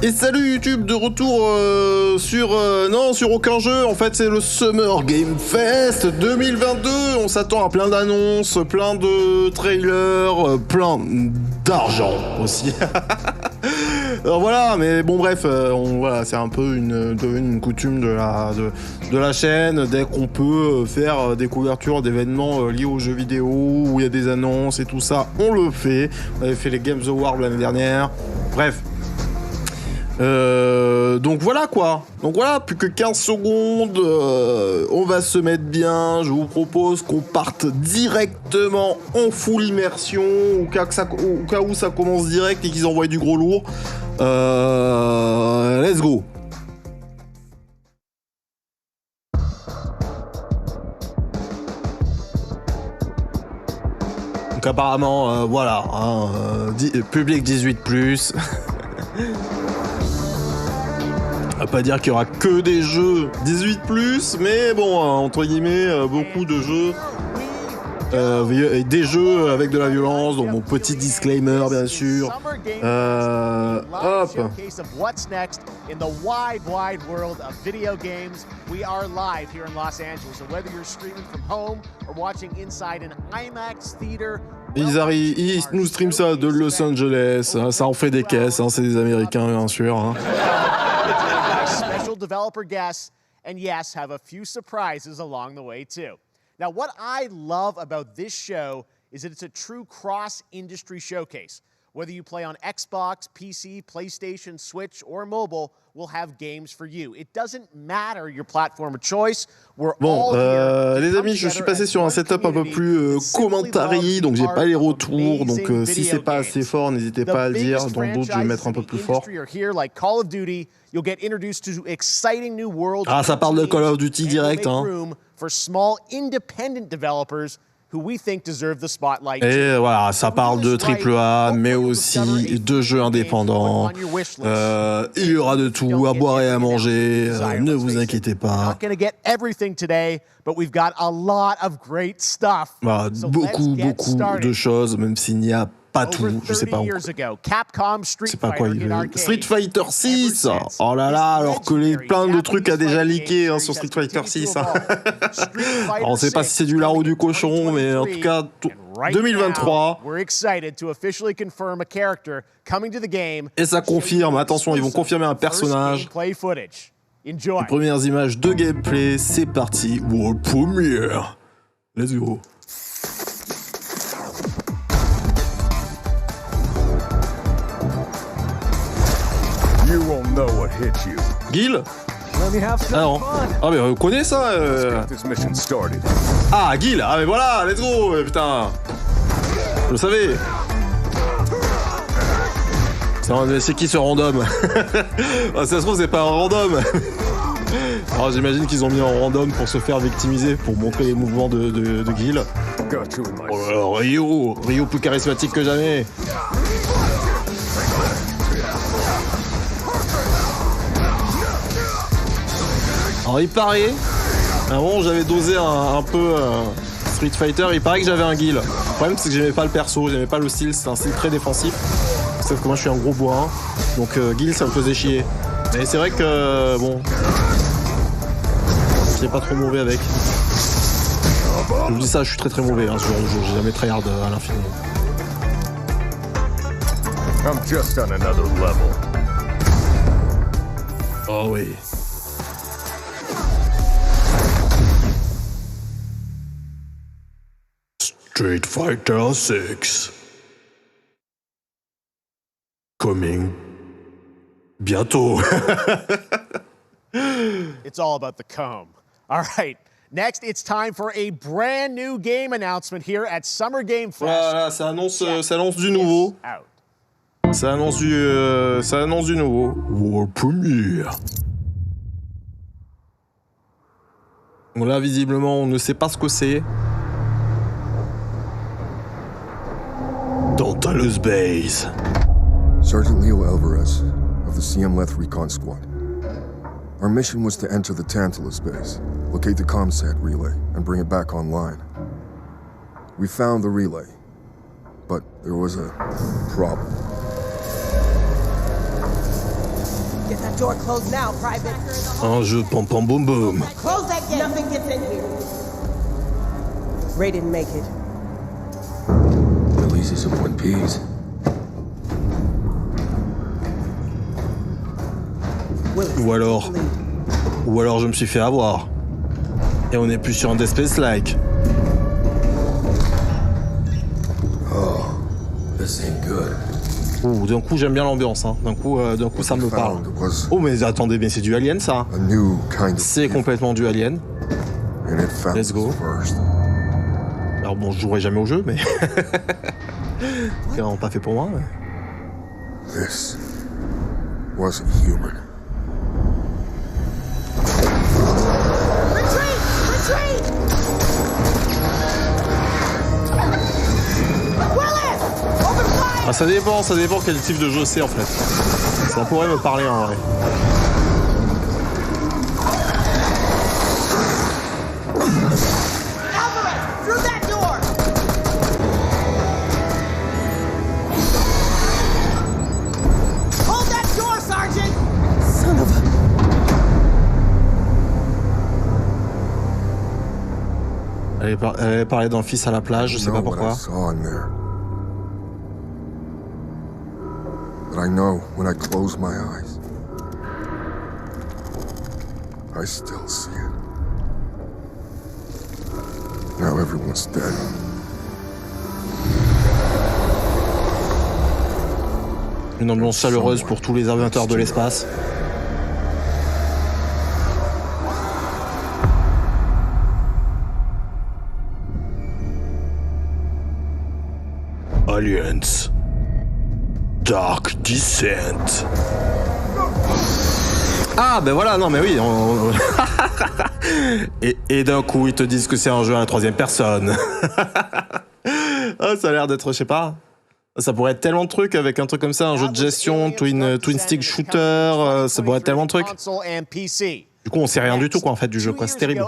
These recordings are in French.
Et salut YouTube, de retour sur aucun jeu. En fait, c'est le Summer Game Fest 2022. On s'attend à plein d'annonces, plein de trailers, plein d'argent aussi. Alors voilà, mais bon bref, voilà, c'est un peu une coutume de la chaîne. Dès qu'on peut faire des couvertures d'événements liés aux jeux vidéo, où il y a des annonces et tout ça, on le fait. On avait fait les Games Awards l'année dernière. Bref. Donc voilà quoi. Donc voilà, plus que 15 secondes, on va se mettre bien. Je vous propose qu'on parte directement en full immersion, au cas où ça commence direct et qu'ils envoient du gros lourd. Let's go. Donc apparemment, voilà, public 18+. On va pas dire qu'il y aura que des jeux 18+, mais bon, entre guillemets, beaucoup de jeux, des jeux avec de la violence, donc mon petit disclaimer bien sûr. Hop. Ils nous streament ça de Los Angeles, hein, ça en fait des caisses, hein, c'est des Américains bien sûr. Hein. Special developer guests, and yes, have a few surprises along the way too. Now, what I love about this show is that it's a true cross-industry showcase. Whether you play on Xbox, PC, PlayStation, Switch, or mobile, we'll have games for you. It doesn't matter your platform of choice. We're all here. Les amis, je suis passé sur un setup un peu plus commentary, donc j'ai pas les retours. Donc si c'est pas assez fort, n'hésitez pas à le dire. Dans d'autres, je vais mettre un peu plus fort. Ah, ça parle de Call of Duty direct, hein. For small independent developers who we think deserve the spotlight. Et voilà, ça parle de AAA, mais aussi de jeux indépendants. Il y aura de tout, à boire et à manger. Ne vous inquiétez pas. Voilà, beaucoup de choses, même s'il n'y a pas tout, je sais pas. C'est pas quoi il veut. Street Fighter 6. Oh là là, alors que plein de trucs a déjà leaké hein, sur Street Fighter 6. Hein. Alors, on sait pas si c'est du lard ou du cochon, mais en tout cas 2023. Et ça confirme. Attention, ils vont confirmer un personnage. Les premières images de gameplay, c'est parti. World Premiere. Let's go. You won't know what hit you. Gil? Ah non. Ah mais on connaît ça Ah, Gil. Ah mais voilà, let's go. Putain. Je le savais. C'est qui ce random? Ah, ça se trouve c'est pas un random. Alors j'imagine qu'ils ont mis en random pour se faire victimiser, pour montrer les mouvements de Gil. Oh, Ryo plus charismatique que jamais. Alors il paraît, avant j'avais dosé un peu Street Fighter, il paraît que j'avais un Gil. Le problème c'est que j'aimais pas le perso, j'aimais pas le style, c'est un style très défensif. Sauf que moi je suis un gros bourrin, donc Gil ça me faisait chier. Mais c'est vrai que bon, c'est pas trop mauvais avec. Je vous dis ça, je suis très mauvais, hein, j'ai jamais tryhard à l'infini. I'm just on another level. Oh oui. Street Fighter 6. Coming. Bientôt. It's all about the comb. All right. Next, it's time for a brand new game announcement here at Summer Game Fest. Voilà, ça annonce du nouveau. Ça annonce du nouveau. World Premiere. Bon là, visiblement, on ne sait pas ce que c'est. Tantalus Base. Sergeant Leo Alvarez of the CM Leth Recon Squad. Our mission was to enter the Tantalus Base, locate the ComSat relay, and bring it back online. We found the relay, but there was a problem. Door closed now, Private. Un jeu pam pam boum boum. Close that gate. Nothing gets in here. Ray didn't make it. Releases of One Piece. Ou alors je me suis fait avoir. Et on est plus sur un Dead Space-like. Oh, this ain't good. Ouh, d'un coup j'aime bien l'ambiance, hein. D'un coup ça me parle. Oh mais attendez, mais c'est du Alien ça. C'est complètement du Alien. Let's go. Alors bon, je jouerai jamais au jeu, mais c'est vraiment pas fait pour moi. Mais... This wasn't human. Retreat! Retreat! Willis! Open fire! Ah, ça dépend quel type de jeu c'est en fait. Ça pourrait me parler en vrai. Alvarez, through that door! Hold that door, Sergeant! Son of a... Elle avait parlé d'un fils à la plage, je sais pas pourquoi. But I know when I close my eyes, I still see it. Now everyone's dead. Une ambiance chaleureuse pour tous les amateurs de l'espace. Aliens. Dark Descent. Ah ben voilà, non mais oui. Et d'un coup ils te disent que c'est un jeu à la troisième personne. Ah, ça a l'air d'être, je sais pas. Ça pourrait être tellement de trucs avec un truc comme ça, un jeu de gestion, twin stick shooter, ça pourrait être tellement de trucs. Du coup, on sait rien du tout quoi en fait du jeu quoi, c'est terrible.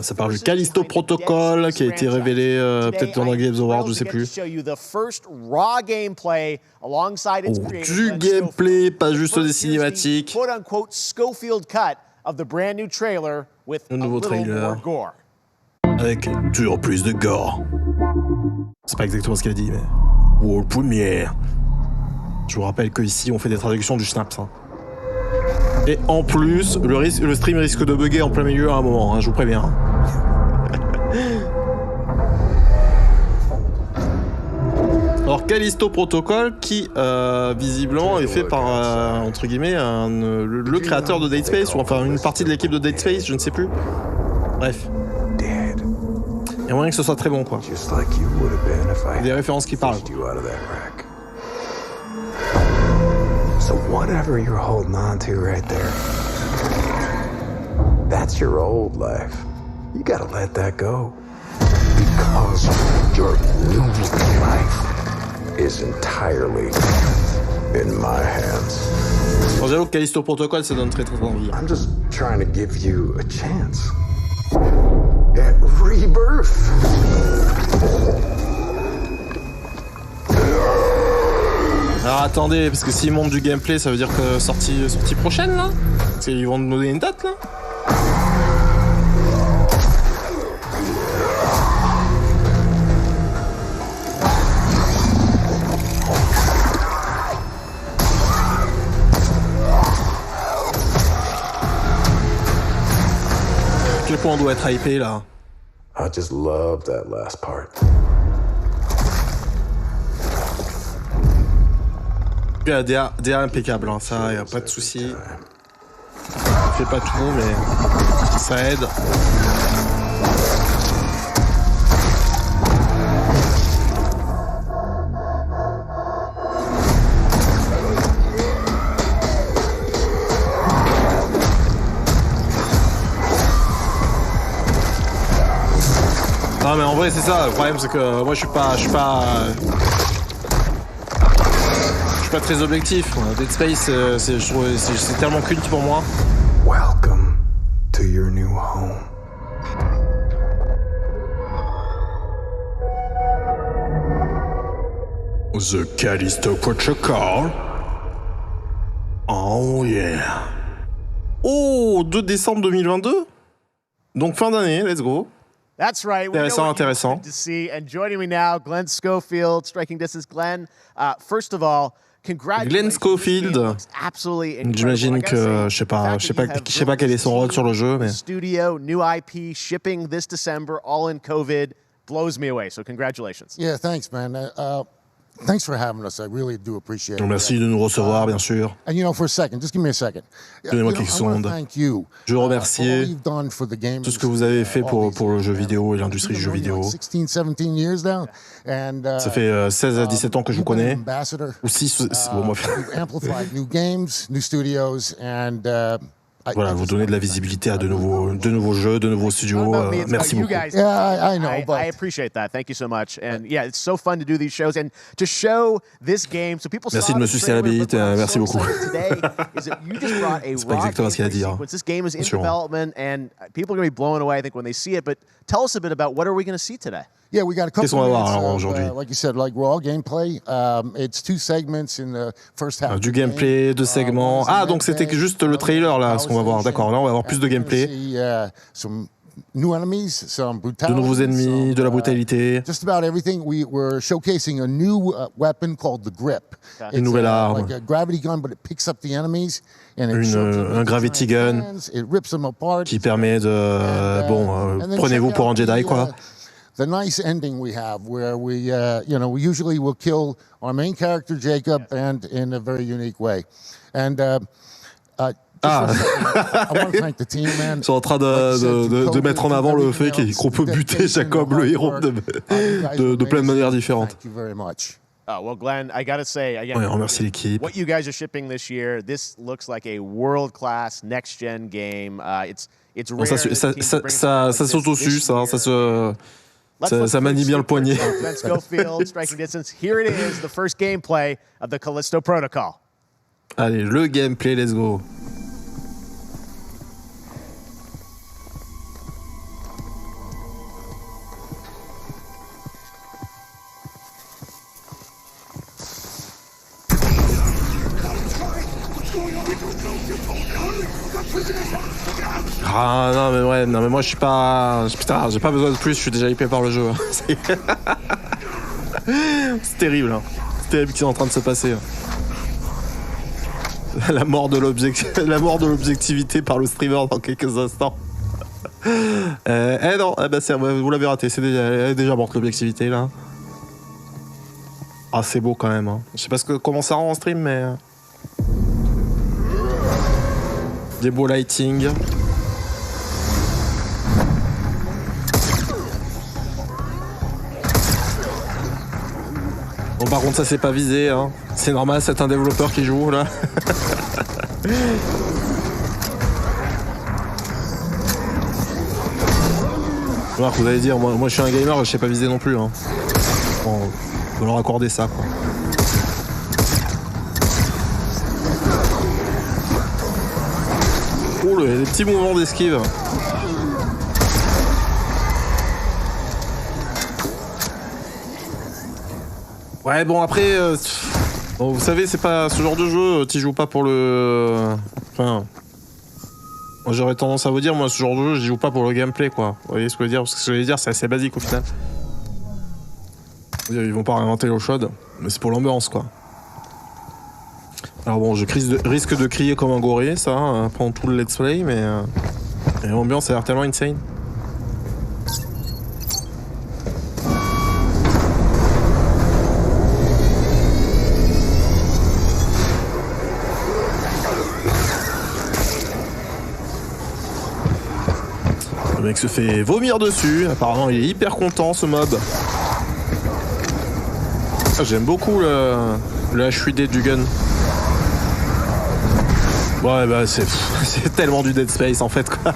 Ça parle du Callisto Protocol qui a été révélé peut-être dans un Games Award, je sais plus. Oh, du gameplay, pas juste des cinématiques. Un nouveau trailer. Avec toujours plus de gore. C'est pas exactement ce qu'il a dit, mais... World Premiere. Je vous rappelle qu'ici, on fait des traductions du Schnaps. Hein. Et en plus, le stream risque de bugger en plein milieu à un moment, hein, je vous préviens. Alors, Callisto Protocol, qui visiblement est fait par, entre guillemets, le créateur de Dead Space, ou enfin une partie de l'équipe de Dead Space, je ne sais plus. Bref. Il y a moyen que ce soit très bon, quoi. Des références qui parlent. So whatever you're holding on to right there, that's your old life. You gotta let that go. Because your new life is entirely in my hands. Bon, j'avoue que Callisto Protocol, ça donne très très envie. I'm just trying to give you a chance. At rebirth. Alors attendez, parce que s'ils montrent du gameplay, ça veut dire que sortie prochaine là? Parce qu'ils vont nous donner une date là? À quel point on doit être hypé là? I just love that last part. La DA impeccable, hein, ça, y a pas de souci. Fait pas tout, mais ça aide. Non mais en vrai c'est ça, le problème c'est que moi je suis pas très objectif. Dead Space, c'est tellement culte pour moi. Welcome to your new home. The Callisto Protocol. Oh yeah. Oh, 2 décembre 2022. Donc fin d'année, let's go. That's right. Intéressant. To see. And joining me now, Glenn Schofield, Striking Distance. Glenn, first of all, congratulations. Glenn Schofield. J'imagine que je sais pas quel est son rôle sur le jeu, mais Studio, new IP, shipping this December, all in COVID, blows me away. So congratulations. Yeah, thanks, man. Thanks for having us. I really do appreciate it. merci de nous recevoir, bien sûr. And for a second, just give me a second. Donnez-moi quelques secondes. Je veux remercier tout ce que vous avez fait pour le jeu vidéo et l'industrie du jeu vidéo. 16, 17 years now. And, ça fait 16 à 17 ans que je vous connais. Ou 6, bon, moi. Amplified new games, new studios, and voilà, vous donnez de la visibilité à de nouveaux jeux, de nouveaux studios. Merci beaucoup. Yeah, I know. I appreciate that. Thank you so much. And yeah, it's so fun to do these shows and to show this game. So people merci de me sucer à la bite. Merci beaucoup. C'est pas exactement ce qu'il a dit. This game is in development and people are going to be blown away, I think, when they see it. But tell us a bit about what are we going to see today? Yeah, we got a couple Qu'est-ce qu'on va voir alors of, aujourd'hui? like you said, like raw gameplay. It's 2 segments in the first half. Du gameplay, 2 segments. Ah, donc c'était juste le trailer là, ce qu'on va voir. D'accord, là on va avoir plus de gameplay. New enemies, some brutality, de nouveaux ennemis, de la brutalité. Just about everything. We're showcasing a new weapon called the grip. Une nouvelle arme. Like a gravity gun, but it picks up the enemies. Un gravity gun qui permet de... prenez-vous pour un Jedi, quoi. The nice ending we have, where we usually will kill our main character Jacob, and in a very unique way. And I want to thank the team, man. Ils sont en train de mettre en avant le fait qu'on peut buter Jacob, le héros, de plein de manières différentes. Thank you very much. Well, Glenn, I gotta say again, remercie l'équipe. What you guys are shipping this year, this looks like a world-class next-gen game. It's rare. Ça s'auto-suce, ça manie bien le poignet. Glenn Schofield, Striking Distance. Here it is, the first gameplay of the Callisto Protocol. Allez, le gameplay, let's go. Ah non mais moi je suis pas... Putain, j'ai pas besoin de plus, je suis déjà hypé par le jeu. C'est terrible, hein. C'est terrible ce qui est en train de se passer. La mort de l'objectivité par le streamer dans quelques instants. Non, vous l'avez raté, elle est déjà morte l'objectivité là. Ah c'est beau quand même, hein. Je sais pas comment ça rend en stream, mais... Des beaux lighting. Bon par contre ça c'est pas visé, hein. C'est normal, c'est un développeur qui joue là. Alors, vous allez dire, moi je suis un gamer, je sais pas viser non plus, hein. Bon, on peut leur accorder ça quoi. Oh, les petits mouvements d'esquive. Ouais, bon, après, vous savez, c'est pas ce genre de jeu, t'y joues pas pour le... Enfin... Moi, j'aurais tendance à vous dire, moi, ce genre de jeu, j'y joue pas pour le gameplay, quoi. Vous voyez ce que je veux dire? Parce que ce que je veux dire, c'est assez basique, au final. Ils vont pas réinventer l'eau chaude, mais c'est pour l'ambiance, quoi. Alors bon, je risque de crier comme un goré, ça, pendant tout le let's play, mais l'ambiance a l'air tellement insane. Le mec se fait vomir dessus, apparemment il est hyper content ce mob. J'aime beaucoup le HUD du gun. Ouais bah c'est tellement du Dead Space en fait quoi.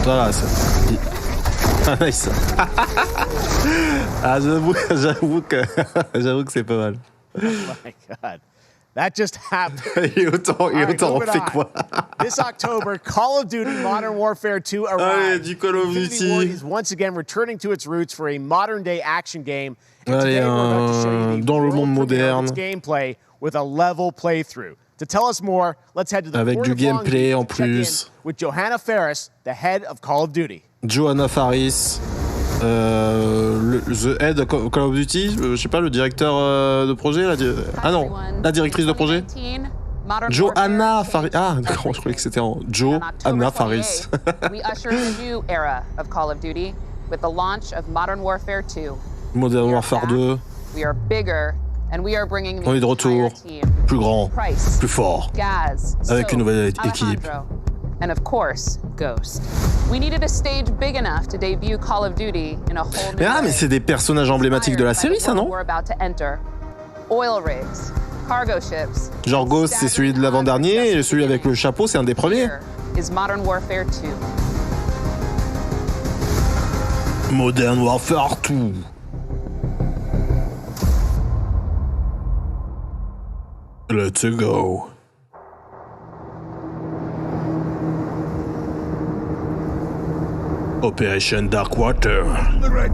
Voilà, c'est... Ah nice. Ah j'avoue que c'est pas mal. Oh my god. That just happened. Et autant moving on fait on. quoi? This October, Call of Duty Modern Warfare 2 Allez, arrives. du Call of Infinity Ward Duty. is once again returning to its roots for a modern-day action game. And Allez, today, we're about to show you the dans le world monde premiere of moderne. its gameplay with a level playthrough. To tell us more, let's head to the Avec Port du of Long gameplay Beach en to check in plus. with Johanna Ferris, the head of Call of Duty. Johanna Faris, the head of Call of Duty, je sais pas, le directeur de projet, ah non, la directrice de projet. Johanna Faris. Ah, d'accord, je croyais que c'était en Johanna Faris. We usher in a new era of Call of Duty with the launch of Modern Warfare 2. Modern Warfare 2, We are bigger and we are bringing the on est de retour, entire team. plus grand, Price, plus fort, Gaz, avec Soap, une nouvelle équipe. Alejandro, and of course, Ghost. We needed a stage big enough to debut Call of Duty in a whole new Ah, mais way. c'est des personnages emblématiques de la série, ça, non? We're about to enter. Oil rigs, cargo ships. Genre Ghost, c'est celui de l'avant-dernier, et celui avec le chapeau, c'est un des premiers. Here is Modern Warfare 2. Modern Warfare 2. Let's go. Operation Darkwater. Alright,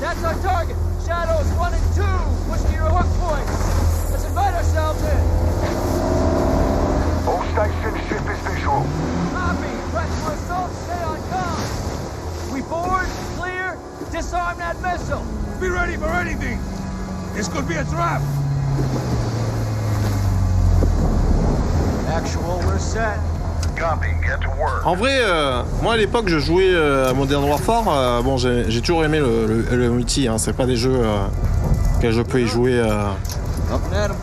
that's our target. Shadows 1 and 2. Push to your hook point. Let's invite ourselves in. All station ship is visual. Copy. Press for assault. Stay on comm. We board, clear, disarm that missile. Be ready for anything. This could be a trap. Actual, we're set. Copy. Get to work. En vrai, moi à l'époque je jouais à Modern Warfare. Bon, j'ai toujours aimé le multi. Hein, c'est pas des jeux que je peux y jouer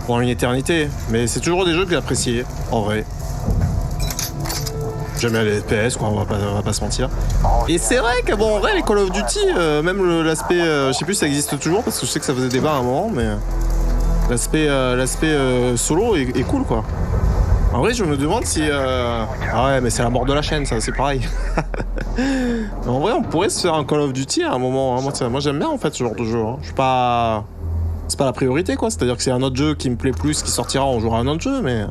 pendant une éternité. Mais c'est toujours des jeux que j'ai appréciés, en vrai. J'aime bien les FPS, quoi. On va pas se mentir. Et c'est vrai que bon, en vrai, les Call of Duty, même l'aspect, je sais plus si ça existe toujours parce que je sais que ça faisait débat à un moment, mais l'aspect solo est cool, quoi. En vrai, je me demande si... Ah ouais, mais c'est la mort de la chaîne, ça, c'est pareil. Mais en vrai, on pourrait se faire un Call of Duty à un moment. Hein. Moi, j'aime bien, en fait, ce genre de jeu. Hein. Je suis pas... C'est pas la priorité, quoi. C'est-à-dire que c'est un autre jeu qui me plaît plus, qui sortira, on jouera à un autre jeu, mais...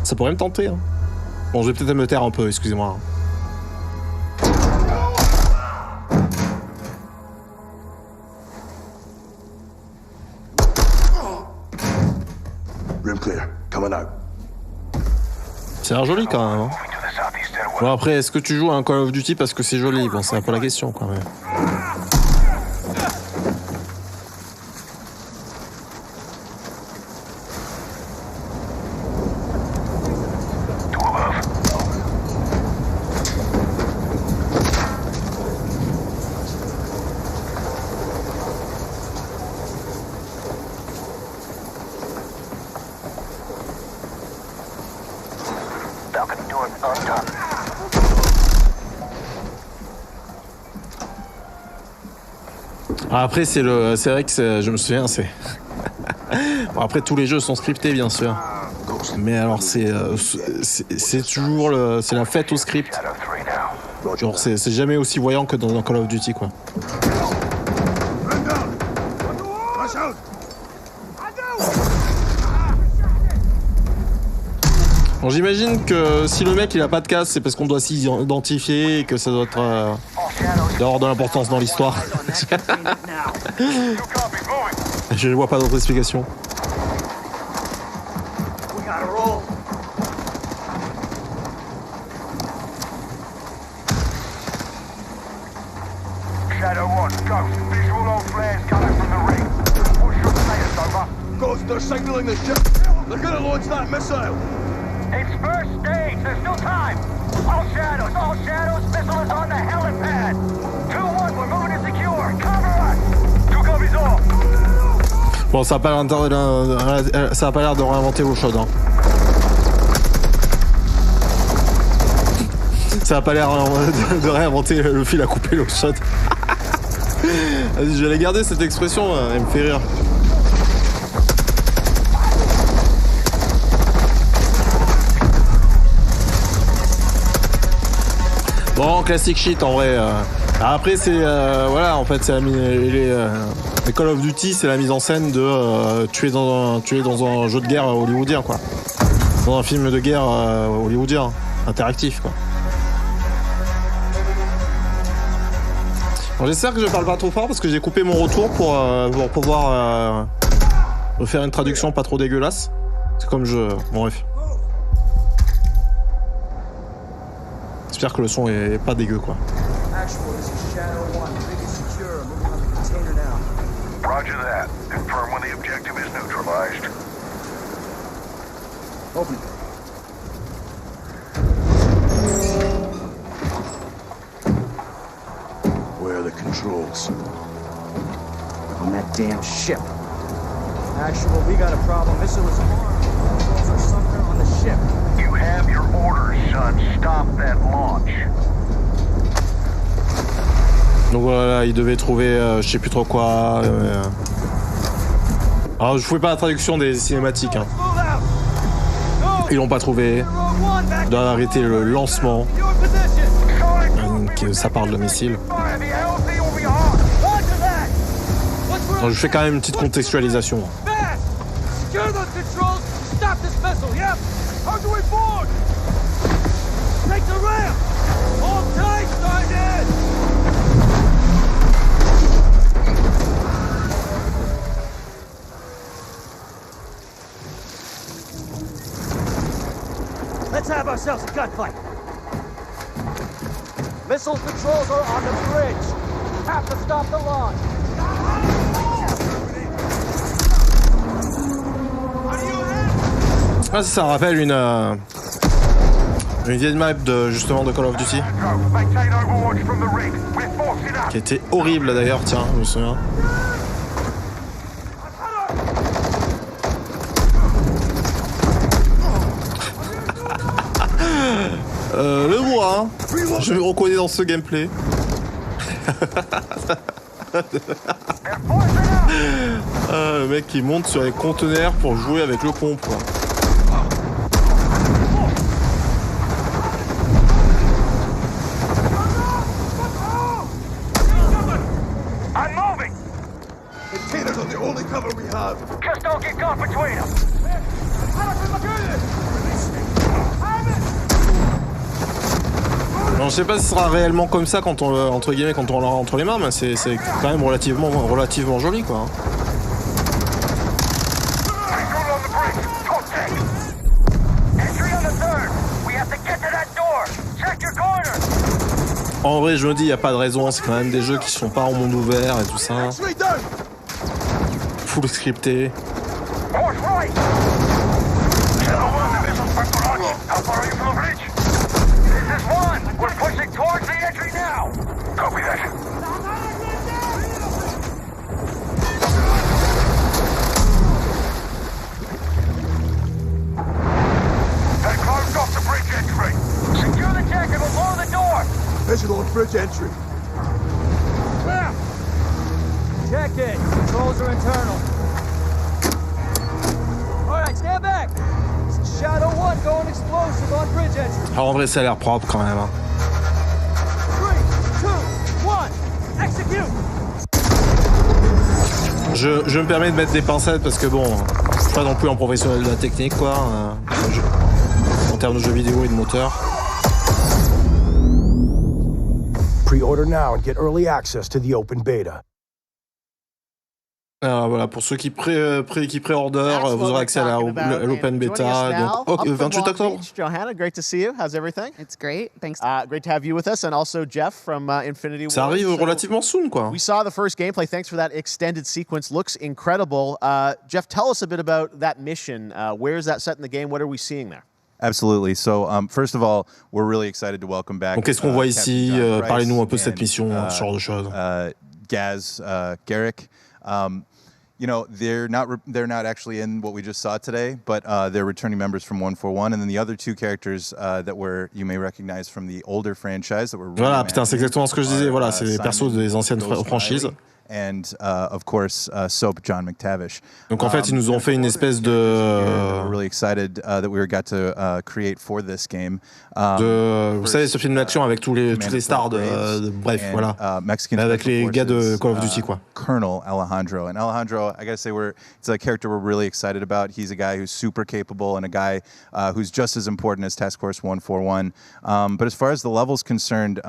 Ça pourrait me tenter. Hein. Bon, je vais peut-être me taire un peu, excusez-moi. Room clear. Coming out. C'est l'air joli, quand même. Hein. Bon, après, est-ce que tu joues à un Call of Duty parce que c'est joli? Bon, c'est un peu la question, quand même. Après, c'est vrai que je me souviens, c'est... Bon, après, tous les jeux sont scriptés, bien sûr. Mais alors, c'est toujours c'est la fête au script. Genre, c'est jamais aussi voyant que dans un Call of Duty, quoi. Bon, j'imagine que si le mec il a pas de casque, c'est parce qu'on doit s'identifier et que ça doit être d'avoir de l'importance dans l'histoire. Je ne vois pas d'autre explication. Shadow 1, Ghost. Visual on flares coming from the ring. What's your status, over? Ghost, they're signaling the ship. They're gonna launch that missile. It's first stage. There's still time. All shadows. Missile is on the helipad. 2-1, we're moving to secure. Cover us. 2 copies all. Bon, ça a pas l'air de réinventer l'eau chaude. Hein. Ça a pas l'air de réinventer le fil à couper l'eau chaude. Vas-y, je vais la garder cette expression, elle me fait rire. Bon, classic shit en vrai. Après, c'est voilà, en fait, c'est les Call of Duty, c'est la mise en scène de tuer dans un jeu de guerre hollywoodien, quoi. Dans un film de guerre hollywoodien, interactif, quoi. Bon, j'espère que je parle pas trop fort parce que j'ai coupé mon retour pour pouvoir faire une traduction pas trop dégueulasse. C'est comme bon, bref. J'espère que le son est pas dégueu, quoi. Roger that. Confirm when the objective is neutralized. Open. Where are the controls? On that damn ship. Actual, we got a problem. Missile is armed. Controls are somewhere on the ship. You have your orders, son. Stop that launch. Donc voilà, il devait trouver je sais plus trop quoi. Alors je fais pas la traduction des cinématiques. Hein. Ils l'ont pas trouvé. Ils doivent arrêter le lancement. Ça parle de missile. Donc, je fais quand même une petite contextualisation. Let's have ourselves a gunfight. Missile controls are on the bridge. Have to stop the launch. Ah, ça rappelle une vieille map justement de Call of Duty qui était horrible d'ailleurs, tiens, je me souviens. Le moi, hein. Je me reconnais dans ce gameplay. Le mec qui monte sur les conteneurs pour jouer avec le pompe, quoi. I'm moving! Containers are the only cover we have. Just don't get caught between them. Non, je sais pas si ce sera réellement comme ça quand on entre guillemets quand on l'aura entre les mains, mais c'est quand même relativement joli, quoi. En vrai, je me dis, y a pas de raison, c'est quand même des jeux qui sont pas en monde ouvert et tout ça. Full scripté. Visual on bridge entry. Where? Check it. Controls are internal. All right, stand back. Shadow 1 going explosive on bridge entry. Alors en vrai, ça a l'air propre quand même. Hein. 3, 2, 1, execute. Je me permets de mettre des pincettes parce que bon, je suis pas non plus un professionnel de la technique, quoi. En termes de jeux vidéo et de moteur. Pre-order now and get early access to the open beta. Alors voilà, pour ceux qui pré-order, vous aurez accès à l'open beta. Donc, 28 octobre. Johanna, great to see you. How's everything? It's great. Thanks. Great to have you with us, and also Jeff from Infinity Ward. Ça arrive relativement soon, quoi. We saw the first gameplay. Thanks for that extended sequence. Looks incredible. Jeff, tell us a bit about that mission. Where is that set in the game? What are we seeing there? Absolutely. So, first of all, we're really excited to welcome back. Donc, qu'est-ce qu'on voit ici? Parlez-nous un peu de cette mission, ce genre de choses. Gaz, Garrick. You know, they're not actually in what we just saw today, but they're returning members from 141, and then the other two characters that you may recognize from the older franchise that were. Voilà, putain, c'est exactement ce que je disais. Voilà, c'est les persos des anciennes franchises. and of course Soap John McTavish. Donc en fait, ils nous ont fait une espèce de We're really excited that we got to create for this game. vous savez, ce film d'action avec toutes les stars bref, voilà. Avec les gars de Call of Duty, quoi. Colonel Alejandro. And Alejandro, I gotta say, it's a character we're really excited about. He's a guy who's super capable and a guy who's just as important as Task Force 141. But as far as the level's concerned,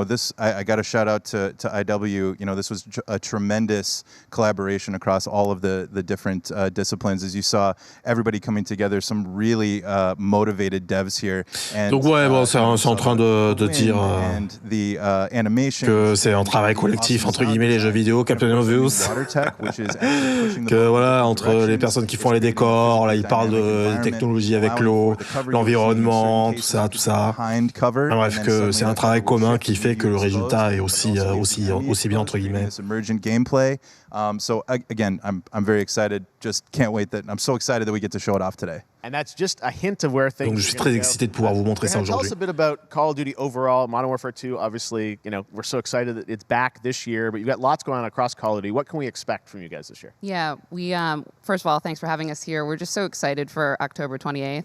this I got a shout out to IW. This was a tremendous collaboration across all of the different disciplines. As you saw, everybody coming together, some really motivated devs here. And, donc ouais, bon, c'est en train de dire que c'est un travail collectif entre guillemets les jeux vidéo, Captain Obvious. Que voilà, entre les personnes qui font les décors, là ils parlent de technologie avec l'eau, l'environnement, tout ça. Bref, que c'est un travail commun qui fait que le résultat est aussi bien entre guillemets. So again, I'm very excited. Just can't wait I'm so excited that we get to show it off today. And that's just a hint of where things. Donc je suis très excité de pouvoir vous montrer ça aujourd'hui. Tell us a bit about Call of Duty overall, Modern Warfare 2. Obviously, we're so excited that it's back this year, but you've got lots going on across Call of Duty. What can we expect from you guys this year? Yeah, we first of all, thanks for having us here. We're just so excited for October 28th.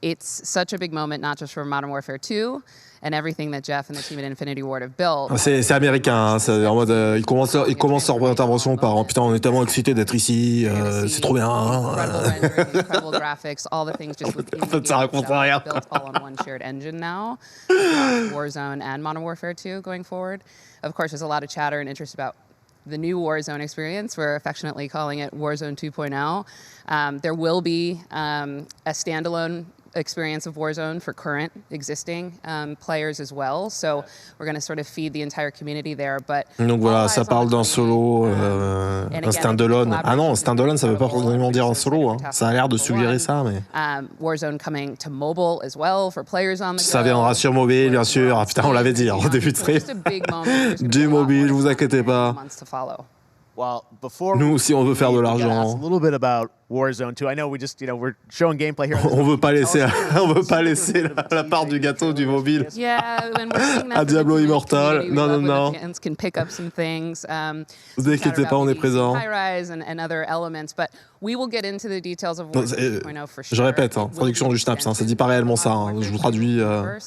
It's such a big moment, not just for Modern Warfare 2 and everything that Jeff and the team at Infinity Ward have built. C'est américain, hein, c'est en mode ils commencent leur intervention par putain on est tellement excités d'être ici, c'est trop bien. Incredible graphics, all the things just within the game itself, built all on one shared engine now. Warzone and Modern Warfare 2 going forward. Of course, there's a lot of chatter and interest about the new Warzone experience. We're affectionately calling it Warzone 2.0. There will be a standalone experience of Warzone for current existing players as well. So we're going to sort of feed the entire community there. But donc voilà, ça parle d'un solo, un standalone. Ah non, standalone, ça veut pas forcément dire un solo. Hein. Ça a l'air de suggérer ça, mais. Warzone coming to mobile as well for players on the go. Ça viendra sur mobile, bien sûr. Ah, putain, on l'avait dit au début de stream. Du mobile, vous inquiétez pas. Well, before nous aussi, on veut faire de l'argent. A little bit about Warzone 2. I know we just, we're showing gameplay here. On veut pas laisser la part du gâteau du mobile à Diablo Immortal. Non. Can pick up some things. Vous inquiétez pas, on est présent. And other elements, but we will get into the details of Warzone 2.0 for sure. Je répète, traduction du Schnaps, ça dit pas réellement ça. Je vous traduis le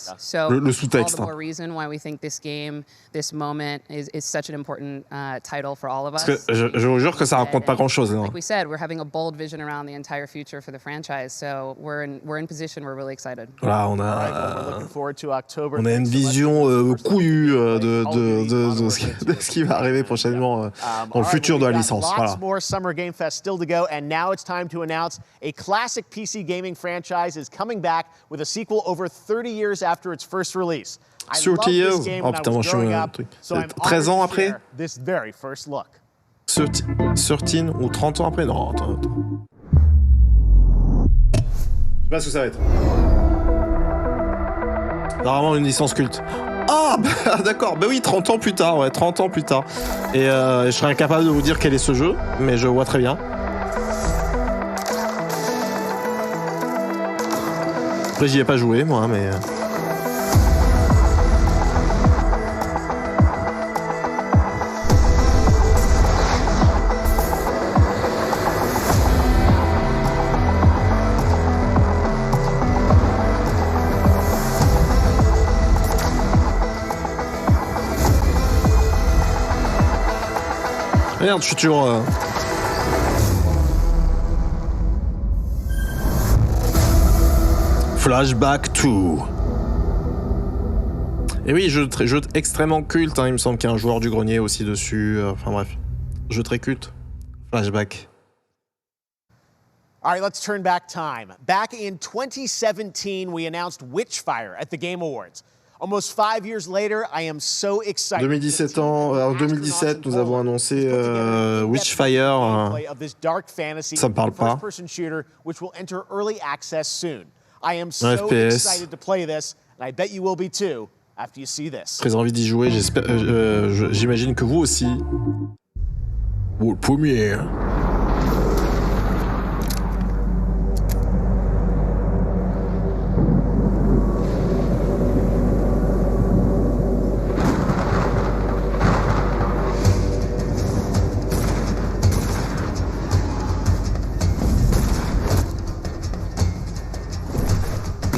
sous-texte. All the more reason why we think this game, this moment is such an important title for all of us. Parce que je vous jure que ça raconte pas grand-chose. Like we said, we're having a bold vision around the entire future for the franchise, so we're in position. We're really excited. Voilà, on a une vision couillue de ce qui va arriver prochainement dans le futur de la licence. Voilà. Lots more Summer Game Fest still to go, and now it's time to announce a classic PC gaming franchise is coming back with a sequel over 30 years after its first release. 30 years? Oh putain, moi je suis un truc. 13 ans après? This very first look. 13 ou 30 ans après? Non, attends. Je sais pas ce que ça va être. Vraiment une licence culte. Ah, bah, d'accord, bah oui, 30 ans plus tard, ouais, 30 ans plus tard. Et je serais incapable de vous dire quel est ce jeu, mais je vois très bien. Après, j'y ai pas joué, moi, mais... Merde, je suis toujours... Flashback 2. Et oui, jeu extrêmement culte, hein. Il me semble qu'il y a un joueur du grenier aussi dessus. Enfin bref, jeu très culte. Flashback. All right, let's turn back time. Back in 2017, we announced Witchfire at the Game Awards. Almost 5 years later, I am so excited. 2017, nous avons annoncé Witchfire. Ça me parle pas. Which will enter early access soon. I am so excited to play this, and I bet you will be too after you see this. Très envie d'y jouer. J'imagine que vous aussi. Vous le premier.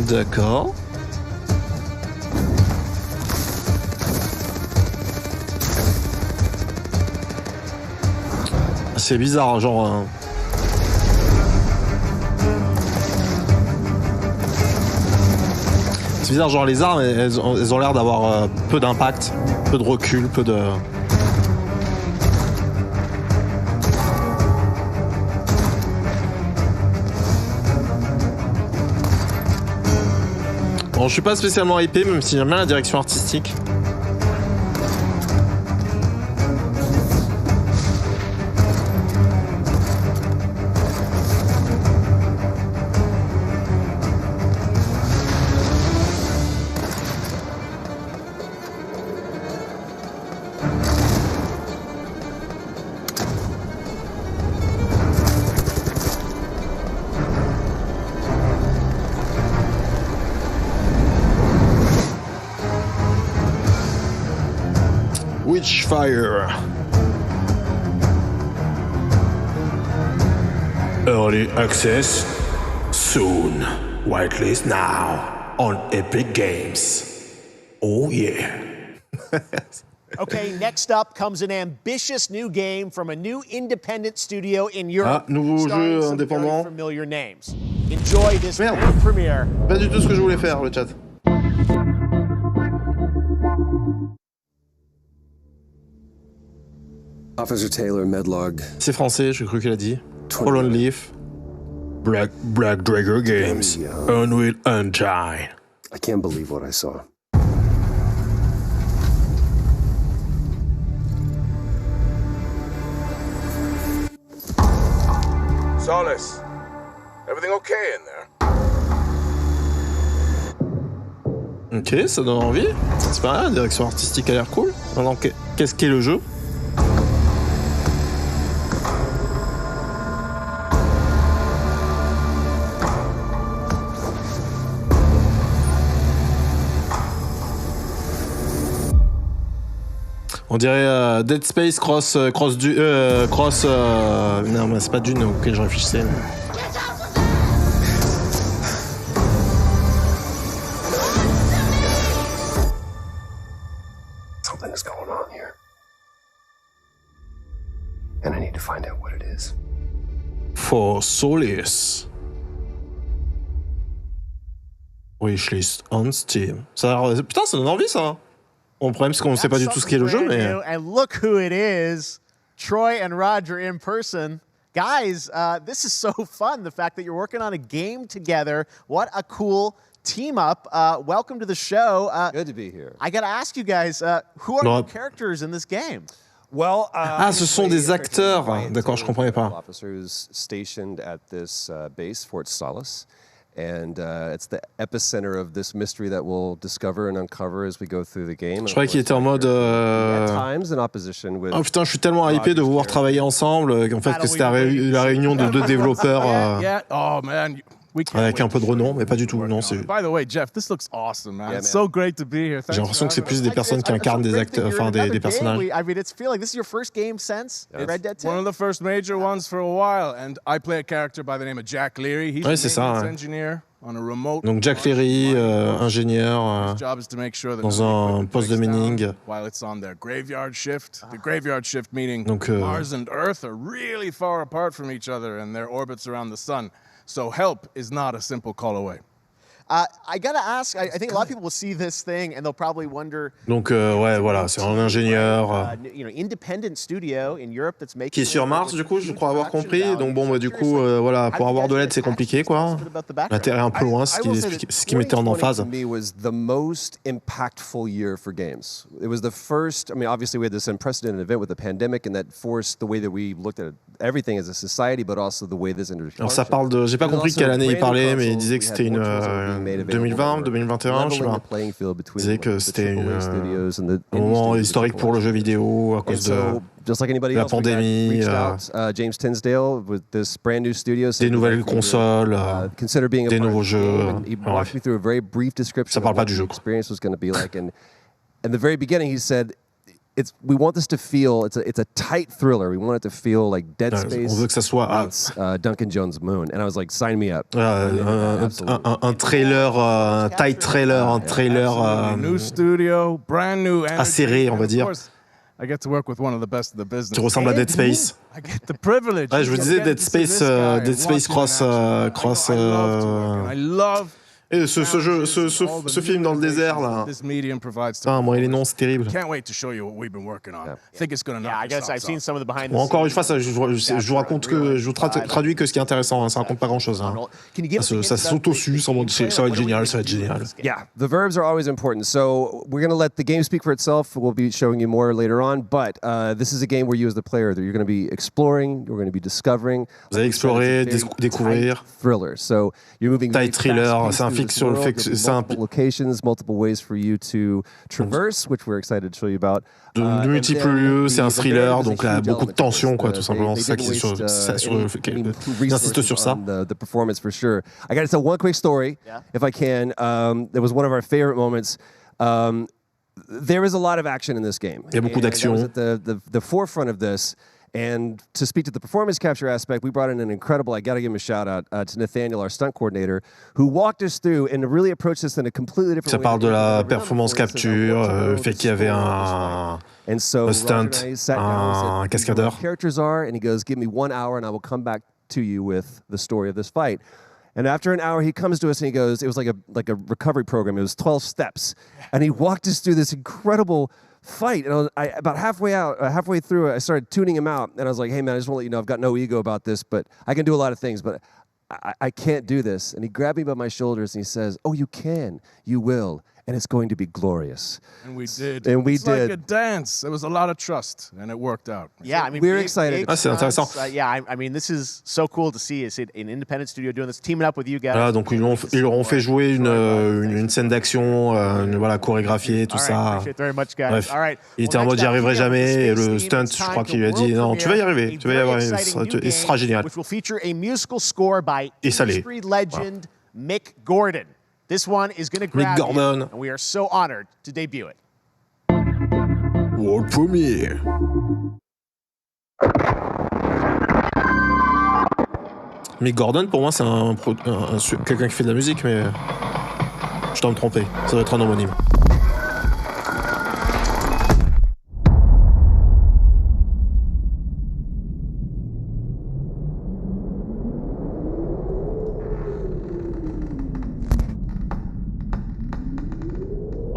D'accord. C'est bizarre, genre... C'est bizarre, genre les armes, elles ont l'air d'avoir peu d'impact, peu de recul, peu de... Bon, je suis pas spécialement hypé, même si j'aime bien la direction artistique. Witchfire. Early access soon. Whitelist now on Epic Games. Oh yeah. Okay, next up comes an ambitious new game from a new independent studio in Europe. Nouveau starring jeu some very indépendant. familiar names. Enjoy this Merde. world premiere. Pas du tout ce que je voulais faire, le chat. Officer Taylor, Medlog. C'est français, j'ai cru qu'il a dit. Holland Leaf. Black Dragon Games. Unreal Engine. I can't believe what I saw. Solace, everything okay in there? Ok, ça donne envie. C'est pas mal, la direction artistique a l'air cool. Alors, qu'est-ce qu'est le jeu? On dirait Dead Space cross non mais c'est pas Dune auquel je réfléchissais. Something is going on here. And I need to find out what it is. For Solace. Wishlist on Steam. Ça a l'air... Putain, ça donne envie ça. Bon, le problème, c'est qu'on ne sait pas du tout ce qu'est le jeu, mais... And look who it is. Troy and Roger in person. Guys, this is so fun, the fact that you're working on a game together. What a cool team up. Welcome to the show. Good to be here. I got to ask you guys, who are the characters in this game? Well, ce sont des acteurs. D'accord, je comprenais pas. Officer who's stationed at this base, Fort Solace. And it's the epicenter of this mystery that we'll discover and uncover as we go through the game. Je croyais qu'il était en mode... Oh putain, je suis tellement hypé de vous voir travailler ensemble qu'en fait que c'était la réunion de deux développeurs avec un peu de renom, mais pas du tout. Non, c'est... By the way, Jeff, this looks awesome, man. It's so great to be here. J'ai l'impression que c'est plus des personnes qui incarnent des acteurs, enfin des personnages. I mean, it's feeling like this is your first game since Red Dead 2. One of the first major ones for a while, and I play a character by the name of Jack Leary. He's a maintenance engineer on a remote. Donc Jack Leary, ingénieur dans un poste de mining. While it's on their graveyard shift, the graveyard shift meaning Mars and Earth are really far apart from each other, and their orbits around the sun. So help is not a simple call away. I gotta ask, I think a lot of people will see this thing and they'll probably wonder. Donc ouais, voilà, c'est un ingénieur independent studio in Europe that's making qui est sur Mars, du coup, je crois avoir compris. Donc bon, bah, du coup, voilà, pour avoir de l'aide, c'est compliqué, quoi. La Terre est un peu loin, ce qui mettait en emphase. To me was the most impactful year for games. It was the first. I mean, obviously, we had this unprecedented event with the pandemic, and that forced the way that we looked at everything as a society, but also the way this industry. Alors ça parle de, j'ai pas compris quelle année il parlait, mais il disait que c'était une 2020, 2021, je sais pas. Il disait que c'était un moment historique pour le jeu vidéo à cause de la pandémie, des nouvelles consoles, des nouveaux jeux. Bref. Ça parle pas du jeu, quoi. In the very beginning, he said, we want this to feel it's a tight thriller. We want it to feel like Dead Space. On veut que ça soit Duncan Jones Moon, and I was like, sign me up. un trailer, tight trailer, un trailer new studio, brand new energy, acéré, on va dire. I get to work with one of the best of the business. Qui ressemble à Dead Space. I get the privilege. Ouais, je vous disais Dead Space cross. I love. Et ce film dans le désert là. Ah, moi les noms c'est terrible. Can't wait to show you what we've been working on. I think it's gonna knock I guess I've seen some of the behind the Encore une fois, ça, je vous raconte que je vous traduis que ce qui est intéressant. Hein, ça raconte pas grand chose. Hein. Ça s'auto-sue, ça va être génial, ça va être génial. Yeah, the verbs are always important. So we're gonna let the game speak for itself. We'll be showing you more later on. But this is a game where you, as the player, you're going to be exploring, you're going to be discovering. Vous allez explorer, découvrir. Thriller. So you're moving. Tight thriller. C'est un fixe sur le fait que c'est un locations, multiple ways for you to traverse, which we're excited to show you about. De multiples lieux, c'est un thriller, donc là, beaucoup de tension, quoi, tout simplement. C'est ça qui j'insiste sur ça. The performance for sure. I got to tell one quick story, if I can. It was one of our favorite moments. There is a lot of action in this game. Il y a beaucoup d'action. At the forefront of this. And to speak to the performance capture aspect, we brought in an incredible, I got to give him a shout out to Nathaniel, our stunt coordinator, who walked us through and really approached this in a completely different way. Ça parle de la performance capture, le fait qu'il y avait un stunt, un cascadeur. Characters are, and he goes, give me 1 hour and I will come back to you with the story of this fight. And after an hour, he comes to us and he goes, it was like a recovery program. It was 12 steps. And he walked us through this incredible fight. And about halfway through, I started tuning him out. And I was like, hey, man, I just want to let you know I've got no ego about this, but I can do a lot of things, but I can't do this. And he grabbed me by my shoulders and he says, oh, you can. You will. And it's going to be glorious. And we did. And we it's did. Like a dance. There was a lot of trust, and it worked out. Yeah, I mean, we're excited. C'est intéressant. I mean, this is so cool to see. It's an independent studio doing this, teaming up with you guys. Voilà, donc ils leur ont fait jouer une scène d'action, voilà, chorégraphiée, tout ça. Bref, il était en mode j'y arriverai jamais, et le stunt, je crois qu'il lui a dit non, tu vas y arriver, et ce sera génial. Et ça l'est. Legend Mick Gordon. This one is going to grab you, and we are so honored to debut it. World premiere. Mick Gordon, pour moi, c'est quelqu'un qui fait de la musique, mais je dois me tromper. Ça doit être un homonyme.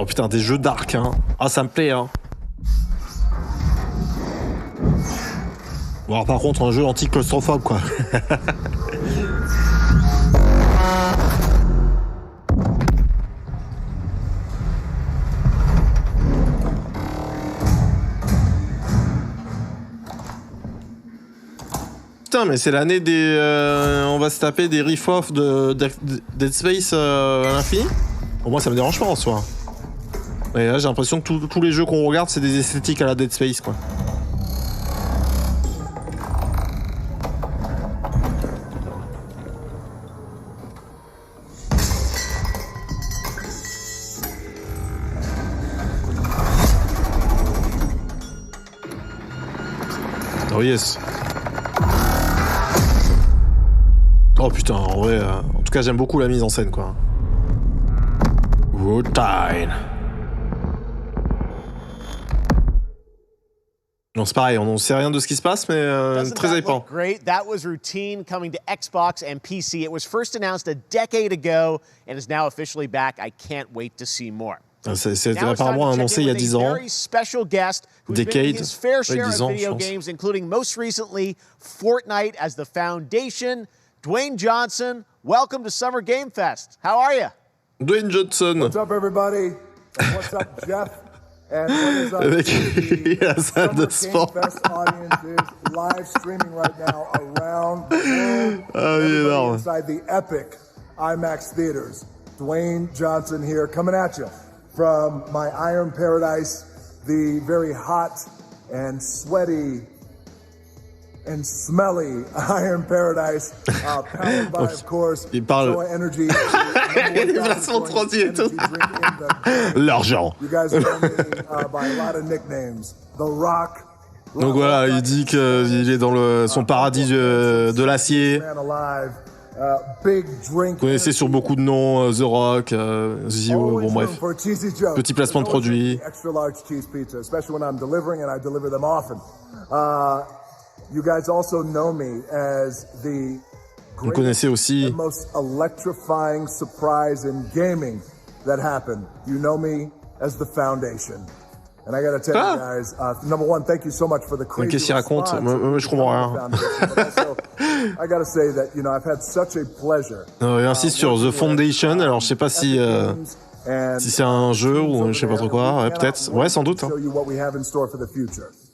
Oh putain, des jeux dark, hein. Ah, ça me plaît, hein. Bon, alors, par contre, un jeu anti-claustrophobe, quoi. Putain, mais c'est l'année des... on va se taper des rip-off de Dead Space à l'infini. Pour moi, ça me dérange pas, en soi. Et là, j'ai l'impression que tous les jeux qu'on regarde, c'est des esthétiques à la Dead Space, quoi. Oh yes. Oh putain, en vrai, en tout cas, j'aime beaucoup la mise en scène, quoi. Routine. Non, c'est pareil, on ne sait rien de ce qui se passe, mais très hypant. Great. That was Routine coming to Xbox and PC. It was first announced a decade ago and is now officially back. I can't wait to see more. C'est apparemment annoncé il y a 10 ans. Decade, his fair share 10 of ans, video games, including most recently Fortnite as the foundation. Dwayne Johnson, welcome to Summer Game Fest. How are you? Dwayne Johnson. What's up, everybody? And what's up, Jeff? And what is up to the Summer Game Fest audience is live streaming right now around the world. Inside the epic IMAX theaters. Dwayne Johnson here, coming at you from my Iron Paradise, the very hot and sweaty and smelly Iron Paradise, powered by, of course, Joy Energy. Les placements de produits et tout. L'argent. You guys know me by a lot of nicknames. The Rock. Donc voilà, il dit qu'il est dans son paradis de l'acier. Vous connaissez sur beaucoup de noms, The Rock, Zio, bon bref. Petit placement de produit. Vous connaissez aussi. And I gotta tell you guys, number one, thank you so much for the crazy Qu'est-ce qu'il raconte? Moi, je comprends rien. I gotta say that, you know, I've had such a pleasure. Il insiste sur The Foundation, alors je sais pas si c'est un jeu ou je sais pas trop quoi, ouais, peut-être. Ouais, sans doute. Hein.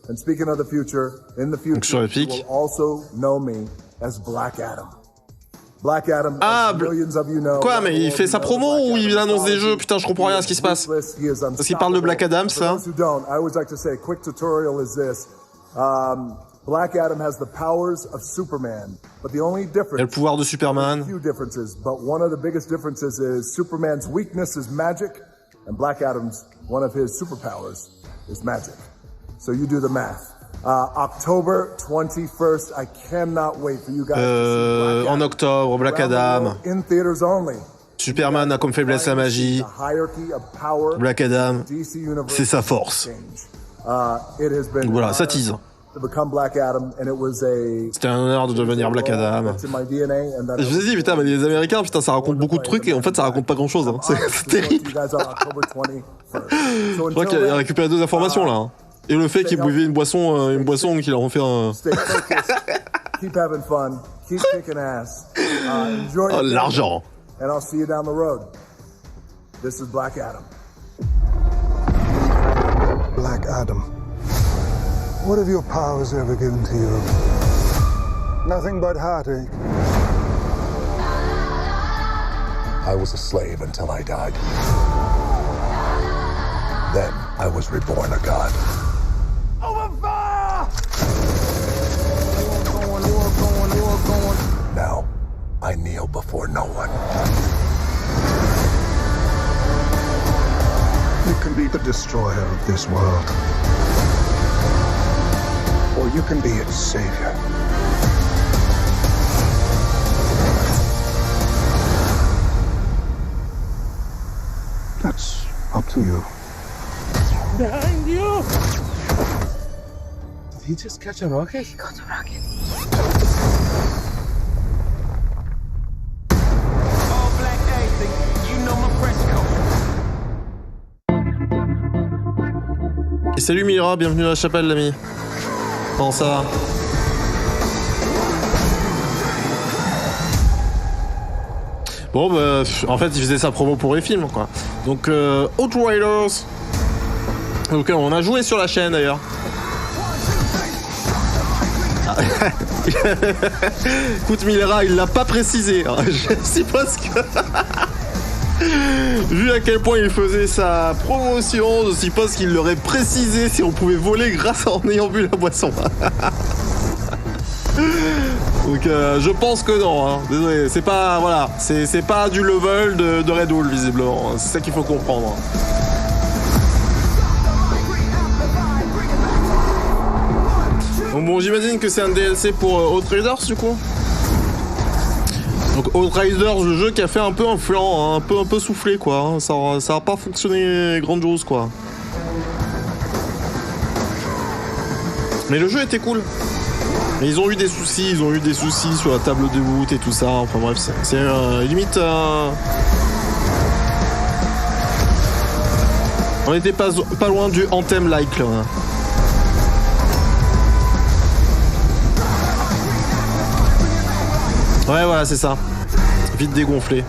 And speaking of the future, in the future, you will also know me as Black Adam. Black Adam, quoi, mais il fait sa promo ou il annonce des jeux? Putain, je comprends rien à ce qui se passe. Parce qu'il parle de Black Adam, ça. Black Adam has the powers of Superman, but the only difference. Et le pouvoir de Superman. Few differences, but one of the biggest differences is Superman's weakness is magic, and Black Adam's one of his superpowers is magic. So you do the math. October 21st, I cannot wait for you guys to see Black en octobre, Black Adam. In theaters only. Superman a comme faiblesse la magie. Black Adam, c'est sa force. Donc voilà, ça tease. C'était un honneur de devenir Black Adam. Je vous ai dit, putain, mais les Américains, putain, ça raconte beaucoup de trucs et en fait, ça raconte pas grand chose. Hein. C'est terrible. Je crois qu'il a récupéré 2 informations là. Hein. Et le fait qu'il buvait une boisson qu'il a refait un. Oh, l'argent. And I'll see you down the road. This is Black Adam. Black Adam. What have your powers ever given to you? Nothing but heartache. I was a slave until I died. Then I was reborn a god. Over fire! War going. Now, I kneel before no one. You can be the destroyer of this world. Or you can be its savior. That's up to you. Behind you! Did he just catch a rocket? He got a rocket. All black anything, you know my press code. Et salut Mira, bienvenue à la chapelle, l'ami. Comment ça va? Bon, bah, en fait, il faisait sa promo pour les films, quoi. Donc, Outriders. Donc, on a joué sur la chaîne, d'ailleurs. Écoute, Mira, il l'a pas précisé. Je suppose que... Vu à quel point il faisait sa promotion, je suppose qu'il l'aurait précisé si on pouvait voler grâce en ayant bu la boisson. Donc je pense que non, hein. Désolé, c'est pas, voilà, c'est pas du level de Red Bull visiblement, c'est ça qu'il faut comprendre. Donc bon, j'imagine que c'est un DLC pour Outriders du coup. Donc Outriders, le jeu qui a fait un peu un flanc, hein, un peu soufflé quoi, hein. Ça a pas fonctionné grandiose quoi. Mais le jeu était cool. Mais ils ont eu des soucis, sur la table de boot et tout ça, enfin bref, c'est limite... On était pas loin du Anthem-like là. Ouais, voilà, c'est ça. Vite dégonflé.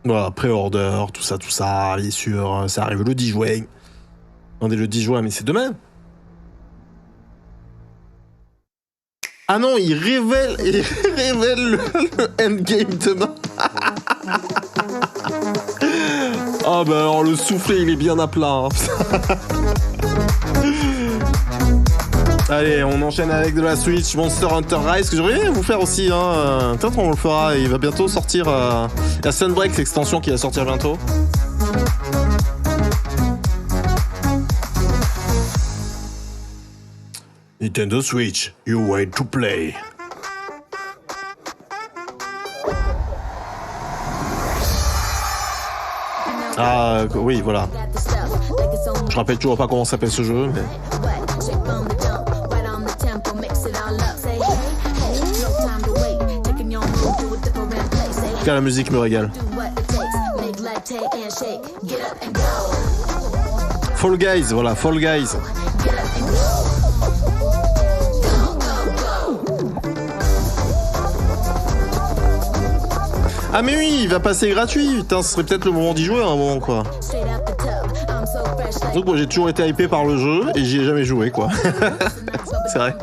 Voilà, pré-order, tout ça, bien sûr, ça arrive le 10 juin. Attendez, le 10 juin, mais c'est demain. Ah non, il révèle le endgame demain. Ah bah alors le soufflet il est bien à plat. Hein. Allez, on enchaîne avec de la Switch, Monster Hunter Rise, que j'aurais aimé vous faire aussi, hein. Peut-être on le fera, il va bientôt sortir. La Sunbreak, l'extension qui va sortir bientôt. Nintendo Switch, you wait to play. Ah oui, voilà. Je rappelle toujours pas comment s'appelle ce jeu, mais... En tout cas, la musique me régale. Fall Guys, voilà, Fall Guys. Ah mais oui, il va passer gratuit. Putain, ce serait peut-être le moment d'y jouer à un moment, quoi. Donc moi j'ai toujours été hypé par le jeu et j'y ai jamais joué, quoi. C'est vrai.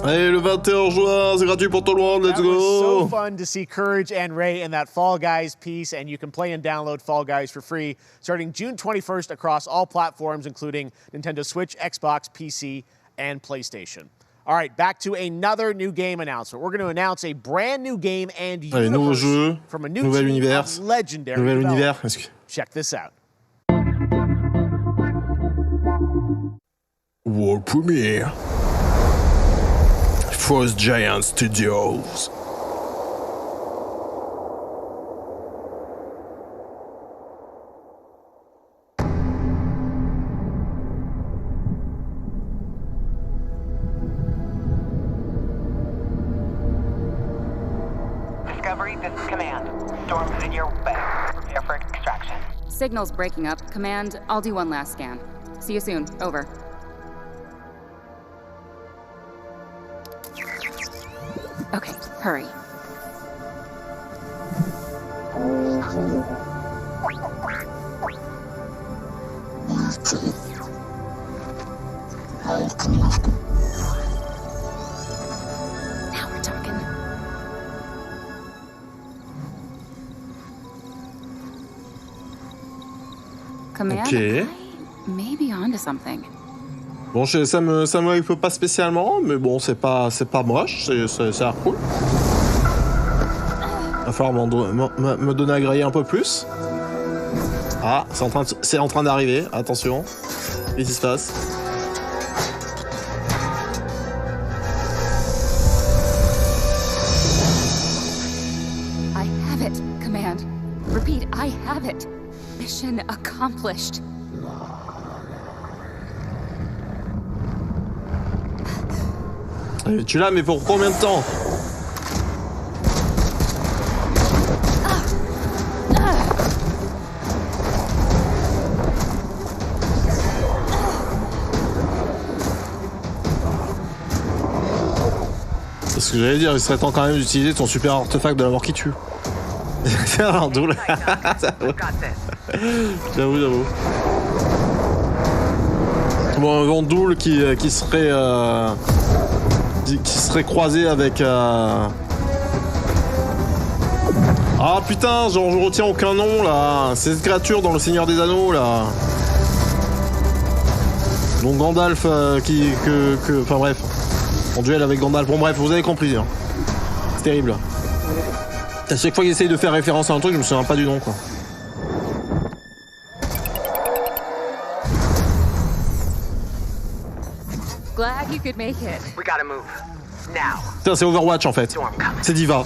Allez, le 21 juin, c'est gratuit pour tout le monde, let's go! That was so fun to see Courage and Ray in that Fall Guys piece, and you can play and download Fall Guys for free starting June 21st across all platforms, including Nintendo Switch, Xbox, PC, and PlayStation. All right, back to another new game announcement. We're going to announce a brand new game and Allez, nouveau jeu, from a new nouvel team univers, of legendary nouvel developers. univers. Check this out. World premiere. Frost Giant Studios. Discovery, this is Command. Storm is in your way. Prepare for extraction. Signal's breaking up. Command, I'll do one last scan. See you soon. Over. Okay, hurry. Now we're talking. Command, Ok. I may be onto something. Bon, ça me hype pas spécialement, mais bon, c'est pas moche, ça a l'air cool. Va falloir me donner à grailler un peu plus. Ah, c'est en train d'arriver, attention. Qu'est-ce qui se passe? I have it, Command. Repeat, I have it. Mission accomplished. Tu l'as, mais pour combien de temps? C'est ce que j'allais dire, il serait temps quand même d'utiliser ton super artefact de la mort qui tue. C'est un doule. J'avoue. Bon, un Vendoul qui serait croisé avec ah putain, genre je retiens aucun nom là. C'est cette créature dans le Seigneur des Anneaux là. Donc Gandalf enfin bref, en duel avec Gandalf. Bon bref, vous avez compris. Hein. C'est terrible. À chaque fois qu'il essaye de faire référence à un truc, je me souviens pas du nom quoi. Glad you could make it. We gotta move. Now. Putain, c'est Overwatch en fait. C'est Diva.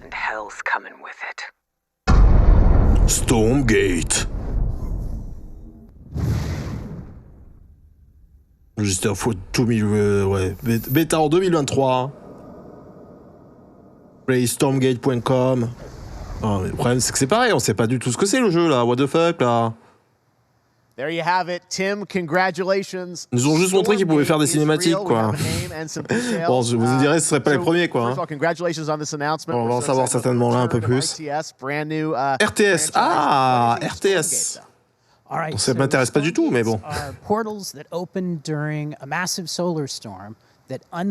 And hell's coming with it. Stormgate. Juste un faux 2000, ouais. Bêta en 2023. Playstormgate.com. Ah, mais le problème c'est que c'est pareil, on sait pas du tout ce que c'est le jeu là. What the fuck là. There you have it, Tim. Congratulations. Ils nous ont juste montré qu'ils pouvaient faire des cinématiques, quoi. Bon, vous me direz, ce serait pas les premiers, quoi. First of all, congratulations on this announcement. On va en savoir certainement là un peu plus. RTS, RTS. Ça m'intéresse pas du tout, mais bon.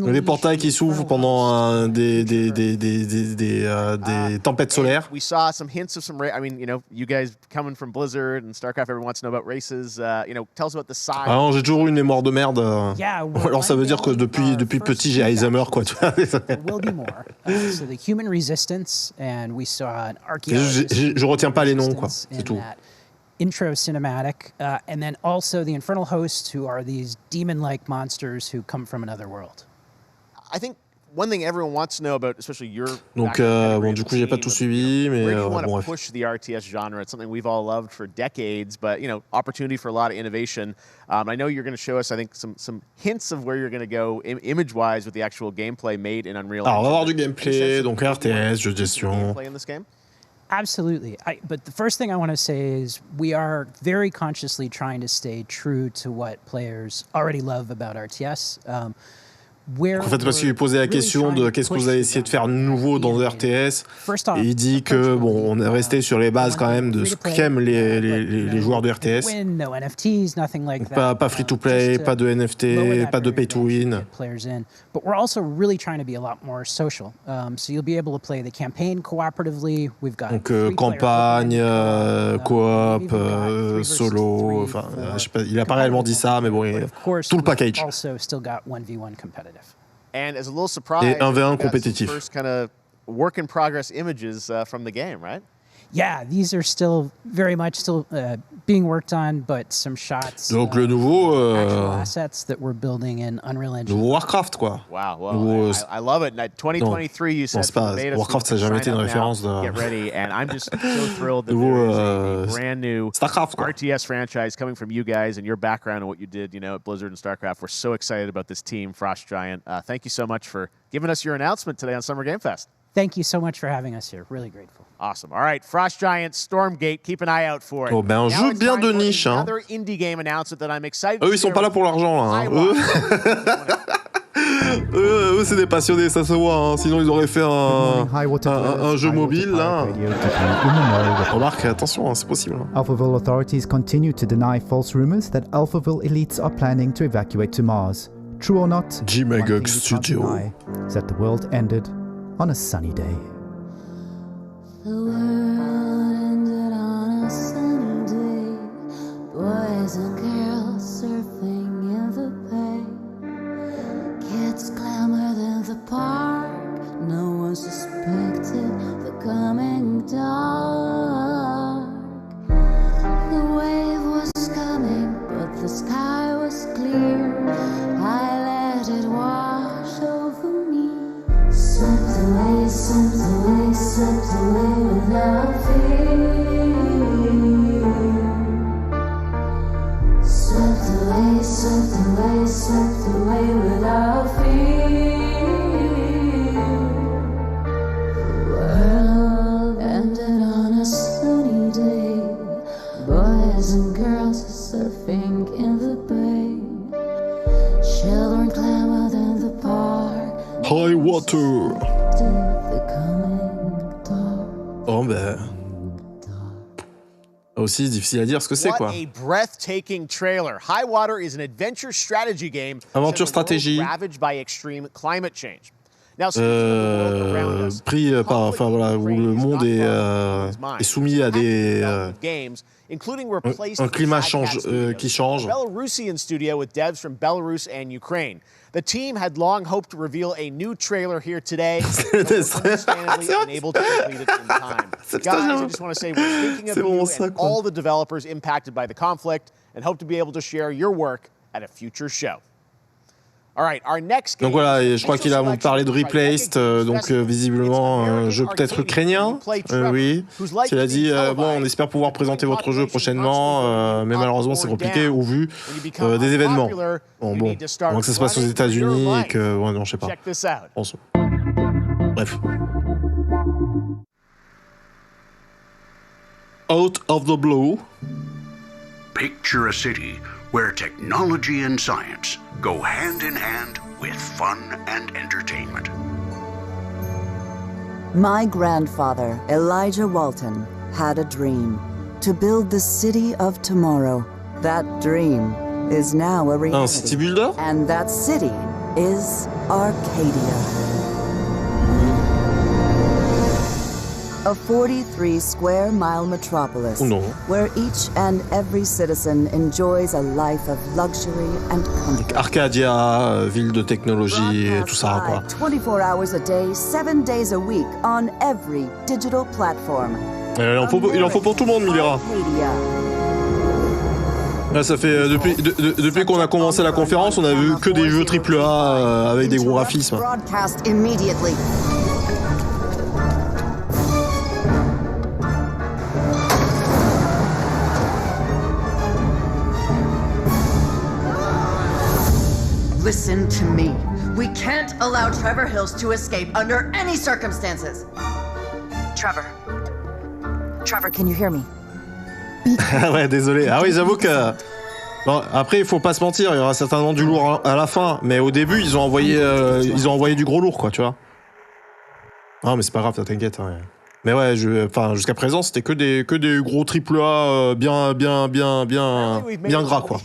Les portails qui s'ouvrent pendant des tempêtes solaires. We saw some hints of some, I mean, you know, you guys coming from Blizzard and StarCraft, everyone wants to know about races. You know, tell us about the size. Alors, j'ai toujours eu une mémoire de merde. Alors ça veut dire que depuis petit j'ai Alzheimer, quoi. Tu vois. Je retiens pas les noms, quoi. C'est tout. Intro cinematic, and then also the infernal hosts, who are these demon-like monsters who come from another world. I think one thing everyone wants to know about, especially your. Donc bon, du coup, j'ai pas tout suivi, mais where do you want bon, to push the RTS genre? It's something we've all loved for decades, but you know, opportunity for a lot of innovation. I know you're going to show us, I think, some hints of where you're going to go image-wise with the actual gameplay made in Unreal. Alors, on va avoir du gameplay, donc RTS, jeu de gestion. Gameplay in this game? Absolutely. But the first thing I want to say is we are very consciously trying to stay true to what players already love about RTS. En fait, parce qu'il lui posait la question de qu'est-ce que vous avez essayé de faire nouveau dans le RTS, et il dit que bon, on est resté sur les bases quand même de ce qu'aiment les joueurs de RTS. Pas free to play, pas de NFT, pas de pay to win. But we're also really trying to be a lot more social. So you'll be able to play the campaign cooperatively. We've got donc campagne, coop, solo. Enfin, je sais pas, il a pas réellement dit ça, mais bon, tout le package. Also still got 1v1 competitive. And as a little surprise, et 1v1 compétitif. First kind of work in progress images from the game, right? Yeah, these are still very much still being worked on, but some shots. Donc le nouveau assets that we're building in Unreal Engine. Le Warcraft, quoi. Wow, well, I love it. 2023, you said. Warcraft, ça n'a jamais été une référence de. Get ready, and I'm just so thrilled that there is a brand new Starcraft, quoi. RTS franchise coming from you guys and your background and what you did, you know, at Blizzard and StarCraft. We're so excited about this team, Frost Giant. Thank you so much for giving us your announcement today on Summer Game Fest. Thank you so much for having us here. Really grateful. Awesome. All right, Frost Giant, Stormgate, keep an eye out for it. Oh, ben un jeu bien de niche, hein. Another indie game announcement that I'm excited. Eux, ils sont pas là pour l'argent, là. Hein. Eux, c'est des passionnés, ça se voit. Hein. Sinon, ils auraient fait un jeu mobile, là. Remarque, attention, hein, c'est possible. Hein. Alphaville authorities continue to deny false rumors that Alphaville elites are planning to evacuate to Mars. True or not, G-Magog Studio is that the world ended on a sunny day. The world ended on a sunny day. Boys and girls surfing in the bay. Kids clamored in the park. No one suspected the coming dark. The wave was coming, but the sky was clear. I let it wash over me. Swept away, swept away, swept away without fear. Swept away, swept away, swept away without fear. The world ended on a sunny day. Boys and girls surfing in the bay. Children clamored in the park. High water. Oh ben. Aussi difficile à dire ce que c'est, quoi. What a breathtaking trailer. High Water is an adventure strategy game. Aventure stratégie. Ravaged by extreme climate change. Now, pris par, enfin voilà, où le monde est soumis à des un climat qui change. Belarusian studio with devs from Belarus and Ukraine. The team had long hoped to reveal a new trailer here today, but understandably unable to complete it in time. Guys, I just want to say we're thinking of you and all the developers impacted by the conflict, and hope to be able to share your work at a future show. All right, our next game. Donc voilà, je crois qu'il a parlé de Replaced, donc visiblement un jeu peut-être ukrainien, oui. Il a dit bon, on espère pouvoir présenter votre jeu prochainement, mais malheureusement c'est compliqué au vu des événements. Bon, donc ça se passe aux États-Unis et que, ouais, non, je sais pas. Bref. Out of the Blue. Picture a city where technology and science go hand in hand with fun and entertainment. My grandfather, Elijah Walton, had a dream to build the city of tomorrow. That dream is now a reality. Un city builder? And that city is Arcadia. A 43-square-mile metropolis where each and every citizen enjoys a life of luxury and comfort. Arcadia, ville de technologie et tout ça, quoi. 24 hours a day, 7 days a week on every digital platform. Il en faut pour tout le monde, Milera. Là, ça fait depuis qu'on a commencé la conférence, on a vu que des jeux AAA avec des gros graphismes. Listen to me. We can't allow Trevor Hills to escape under any circumstances. Trevor, can you hear me? Ouais, désolé. Ah oui, j'avoue que... Bon, après, il faut pas se mentir, il y aura certainement du lourd à la fin, mais au début, ils ont envoyé du gros lourd, quoi, tu vois. Non, mais c'est pas grave, t'inquiète. Hein. Mais ouais, jusqu'à présent, c'était que des gros AAA bien gras, quoi.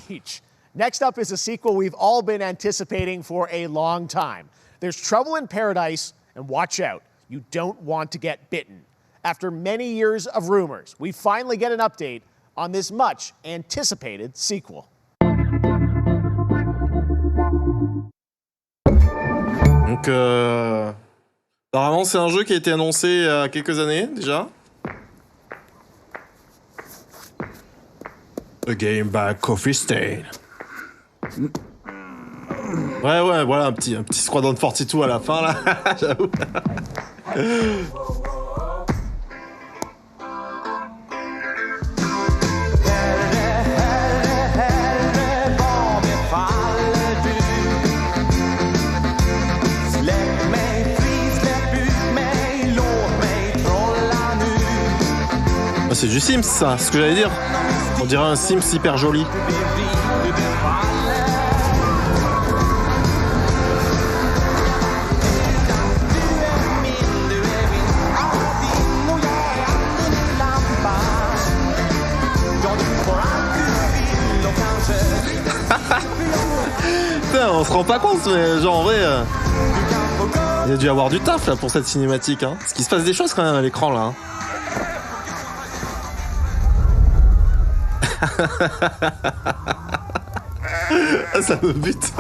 Next up is a sequel we've all been anticipating for a long time. There's Trouble in Paradise, and watch out, you don't want to get bitten. After many years of rumors, we finally get an update on this much anticipated sequel. Donc, apparemment, c'est un jeu qui a été annoncé il y a quelques années déjà. A game by Coffee Stain. Ouais, voilà, un petit Squadron 42 à la fin, là, j'avoue. C'est du Sims, ça, ce que j'allais dire. On dirait un Sims hyper joli. Putain, on se rend pas compte, mais genre en vrai, il y a dû avoir du taf là pour cette cinématique. Hein. Parce qu'il se passe des choses quand même à l'écran là. Hein. Ah, ça me bute.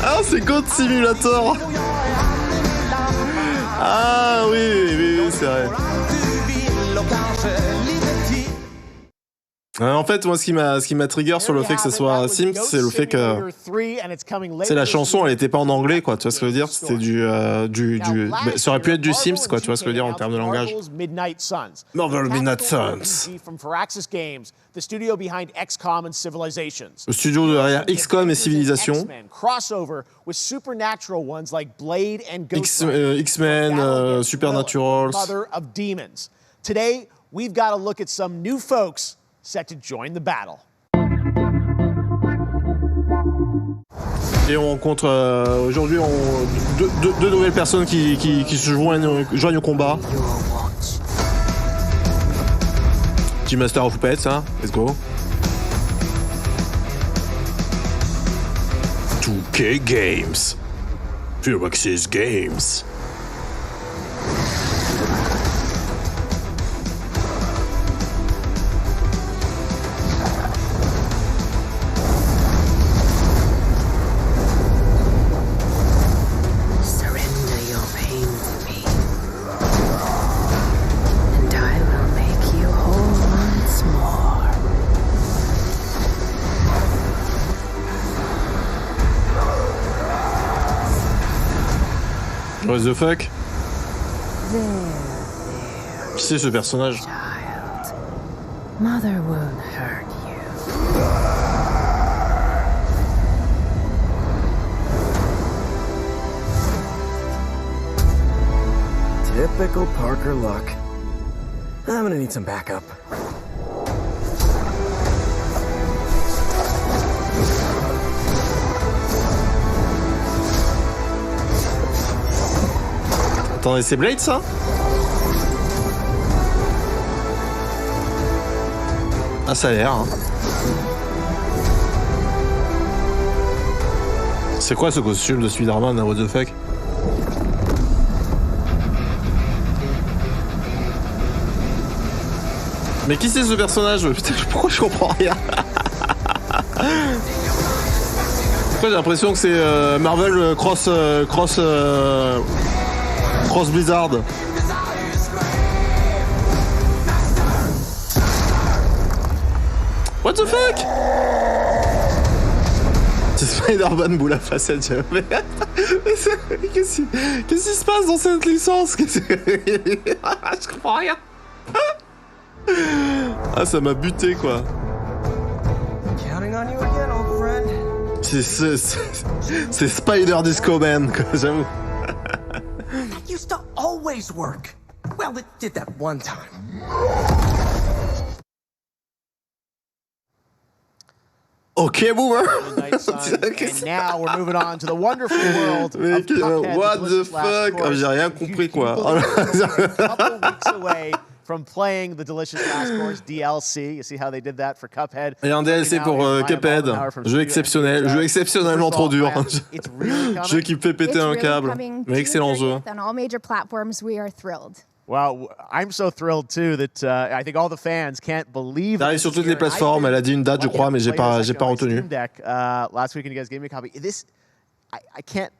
Ah, c'est Code Simulator. Ah oui, c'est vrai. En fait, moi, ce qui m'a trigger sur le fait que ce soit Sims, c'est le fait que c'est la chanson, elle était pas en anglais, quoi. Tu vois ce que je veux dire? C'était ça aurait pu être du Sims, quoi. Tu vois ce que je veux dire en termes de langage. Marvel Midnight Suns. Le studio derrière XCOM et Civilization. X-Men, Supernaturals. Today, we've got to look at some new folks set to join the battle. Et on rencontre aujourd'hui deux nouvelles personnes qui se joignent au combat. Petit Master of Puppets, hein, let's go. 2K Games. Firaxis Games. What the fuck? Qui c'est ce personnage? Mother won't hurt you. Typical Parker luck. I'm gonna need some backup. Attendez, c'est Blade ça? Ah, ça a l'air. Hein. C'est quoi ce costume de Spider-Man, what the fuck? Mais qui c'est ce personnage? Putain, pourquoi je comprends rien? Pourquoi j'ai l'impression que c'est Marvel cross Blizzard? What the fuck? C'est Spider-Man boule à facette, mais qu'est-ce qui se passe dans cette licence? Je comprends rien. Ah, ça m'a buté quoi. C'est Spider Disco Man, quoi, j'avoue. That used to always work. Well, it did that one time. Okay, boomer. And now we're moving on to the wonderful world of Cuphead, what the fuck? Oh, j'ai rien compris quoi. A couple weeks away from playing the Delicious Last Course DLC. You see how they did that for Cuphead. Et un DLC pour Cuphead. Jeu exceptionnel, jeu exceptionnellement trop dur. Jeu qui me fait péter un câble. Mais excellent jeu. On all major platforms, we are thrilled. Wow, I'm so thrilled too that I think all the fans can't believe. Ça arrive sur toutes les plateformes. Elle a dit une date, je crois, mais j'ai pas retenu. Last weekend, you guys gave me a copy. This, I can't.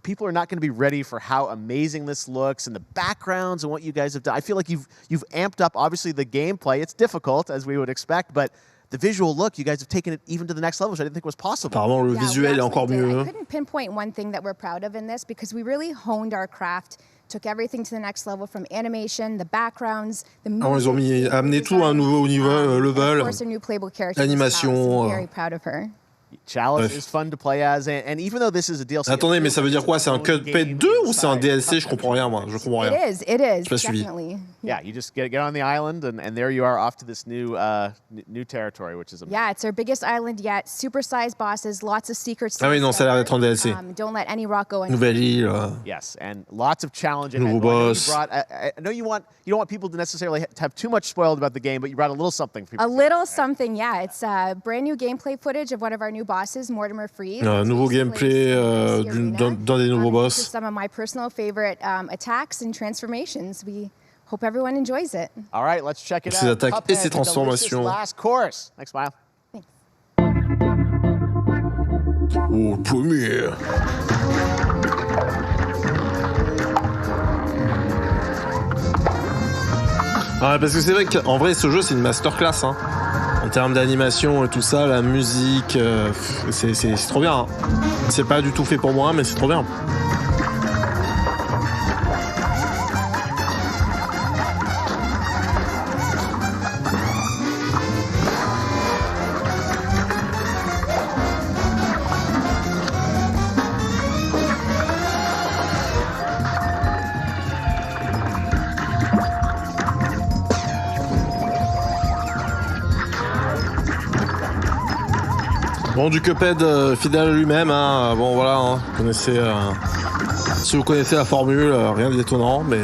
People are not going to be ready for how amazing this looks and the backgrounds and what you guys have done. I feel like you've amped up. Obviously, the gameplay. It's difficult as we would expect, but the visual look, you guys have taken it even to the next level, which I didn't think was possible. Apparemment, le visuel est encore mieux. I couldn't pinpoint one thing that we're proud of in this because we really honed our craft. Took everything to the next level from animation, the backgrounds, the music. Ils ont amené tout à un nouveau niveau, level. Of course, a new playable character. L'animation. I'm very proud of her. Chalice is fun to play as, and even though this is a DLC. Attendez, mais ça veut dire quoi? C'est un Cuphead 2 ou c'est un DLC? Je comprends rien, moi. Je comprends rien. It is. J'ai pas suivi. Definitely. Yeah, you just get on the island, and there you are off to this new territory, which is amazing. Yeah, it's our biggest island yet. Super-sized bosses, lots of secrets. Ah oui, non, ça a l'air d'être un DLC. Don't let any rock go. Nouvelle île. Yes, and lots of challenge. Nouveau boss. I know you don't want people to necessarily have too much spoiled about the game, but you brought a little something for people. A little something, yeah. It's brand new gameplay footage of one of our new bosses, Mortimer Freeze. Nouveau gameplay d'un des nouveaux boss. Some of my personal favorite attacks and transformations. We hope everyone enjoys it. All right, let's check it out. Ses attaques et ses transformations. Last course. Next, Smile. Thanks. Oh, premier. Ah, parce que c'est vrai qu'en vrai, ce jeu, c'est une masterclass. Hein. En termes d'animation et tout ça, la musique, c'est trop bien. Hein. C'est pas du tout fait pour moi, mais c'est trop bien. Bon, du Cuphead fidèle à lui-même, hein, bon voilà, hein, si vous connaissez la formule, rien d'étonnant, mais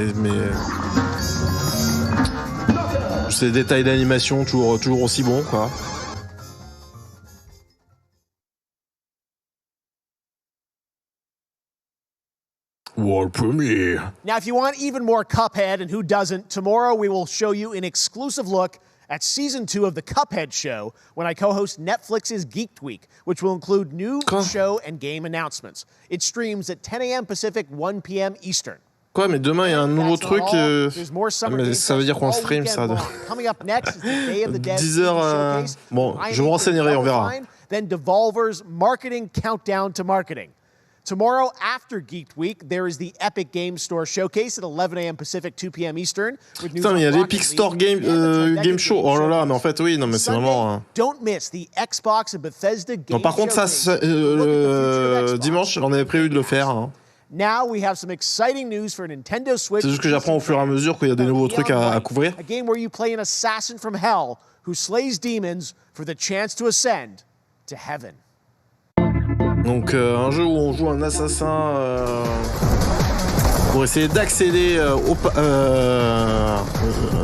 ces détails d'animation toujours aussi bons, quoi. World premiere. Now, if you want even more Cuphead, and who doesn't, tomorrow we will show you an exclusive look at Season 2 of the Cuphead Show when I co-host Netflix's Geeked Week, which will include new show and game announcements. It streams at 10 a.m. Pacific, 1 p.m. Eastern. Quoi, mais demain il y a un nouveau truc. Mais ça veut dire qu'on stream ça. 10h. Bon, je me renseignerai, on verra. Then Devolver's Marketing Countdown to Marketing. Tomorrow, after Geeked Week, there is the Epic Game Store Showcase at 11 a.m. Pacific, 2 p.m. Eastern. Putain, mais il y a l'Epic Store Game Show. Oh là là, mais en fait, oui, non, mais c'est vraiment. Don't miss the Xbox and Bethesda Game Non, par contre, ça, dimanche, on avait prévu de le faire. Hein. Now we have some exciting news for Nintendo Switch. C'est juste que j'apprends au fur et à mesure qu'il y a des nouveaux trucs à couvrir. A game where you play an assassin from hell who slays demons for the chance to ascend to heaven. Donc un jeu où on joue un assassin pour essayer d'accéder un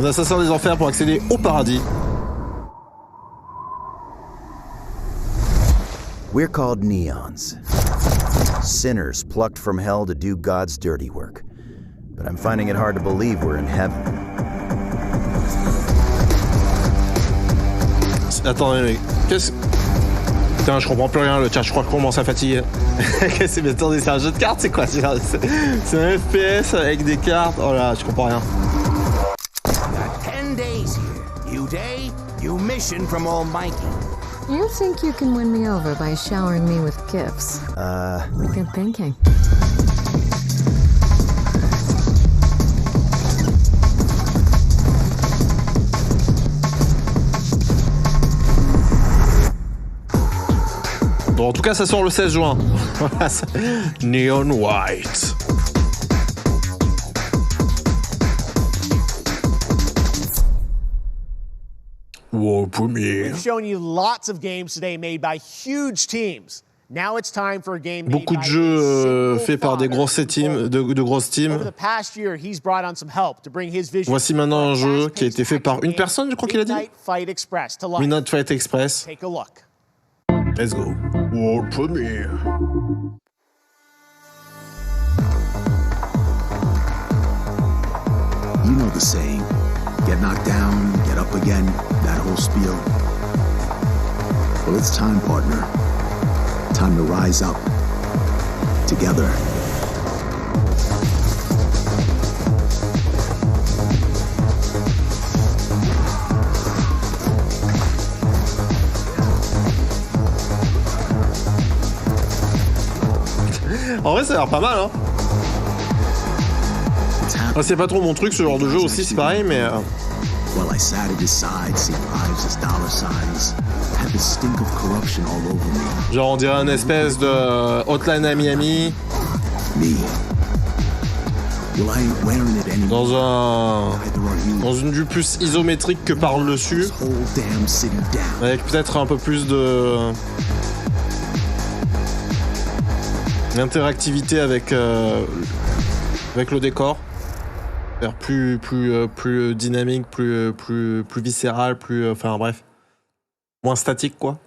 assassin des enfers pour accéder au paradis. We're called neons. Sinners plucked from hell to do God's dirty work. But I'm finding it hard to believe we're in heaven. Attendez, mais qu'est-ce... Putain, je comprends plus rien, le chat, je crois que je commence à fatiguer. Mais attendez, c'est un jeu de cartes, c'est quoi? C'est un FPS avec des cartes. Oh là, je comprends rien. 10 days here. New day, new mission from Almighty. You think you can win me over by showering me with gifts? Good thinking. Bon, en tout cas, ça sort le 16 juin. Neon White. World premiere. We've shown you lots of games today made by huge teams. Now it's time for a game made Beaucoup de by jeux faits par des grosses teams, de grosses teams. Over the past year, he's brought on some help to bring his vision. Voici maintenant un jeu qui a été fait par une personne, je crois qu'il a dit. Midnight Fight Express to life. Midnight Fight Express. Take a look. Let's go. World premiere. You know the saying, get knocked down, get up again, that whole spiel. Well, it's time, partner. Time to rise up. Together. En vrai, ça a l'air pas mal, hein. C'est pas trop mon truc, ce genre de jeu aussi, c'est pareil, mais... Well, I sat at his side, seeing lives as dollar signs. Had the stink of corruption all over me. Genre, on dirait une espèce de Hotline à Miami. Me. Well, I ain't wearing it anymore. Dans une vue plus isométrique que par le dessus. Avec peut-être un peu plus de... d'interactivité avec le décor. Plus dynamique, plus viscéral, enfin bref. Moins statique, quoi.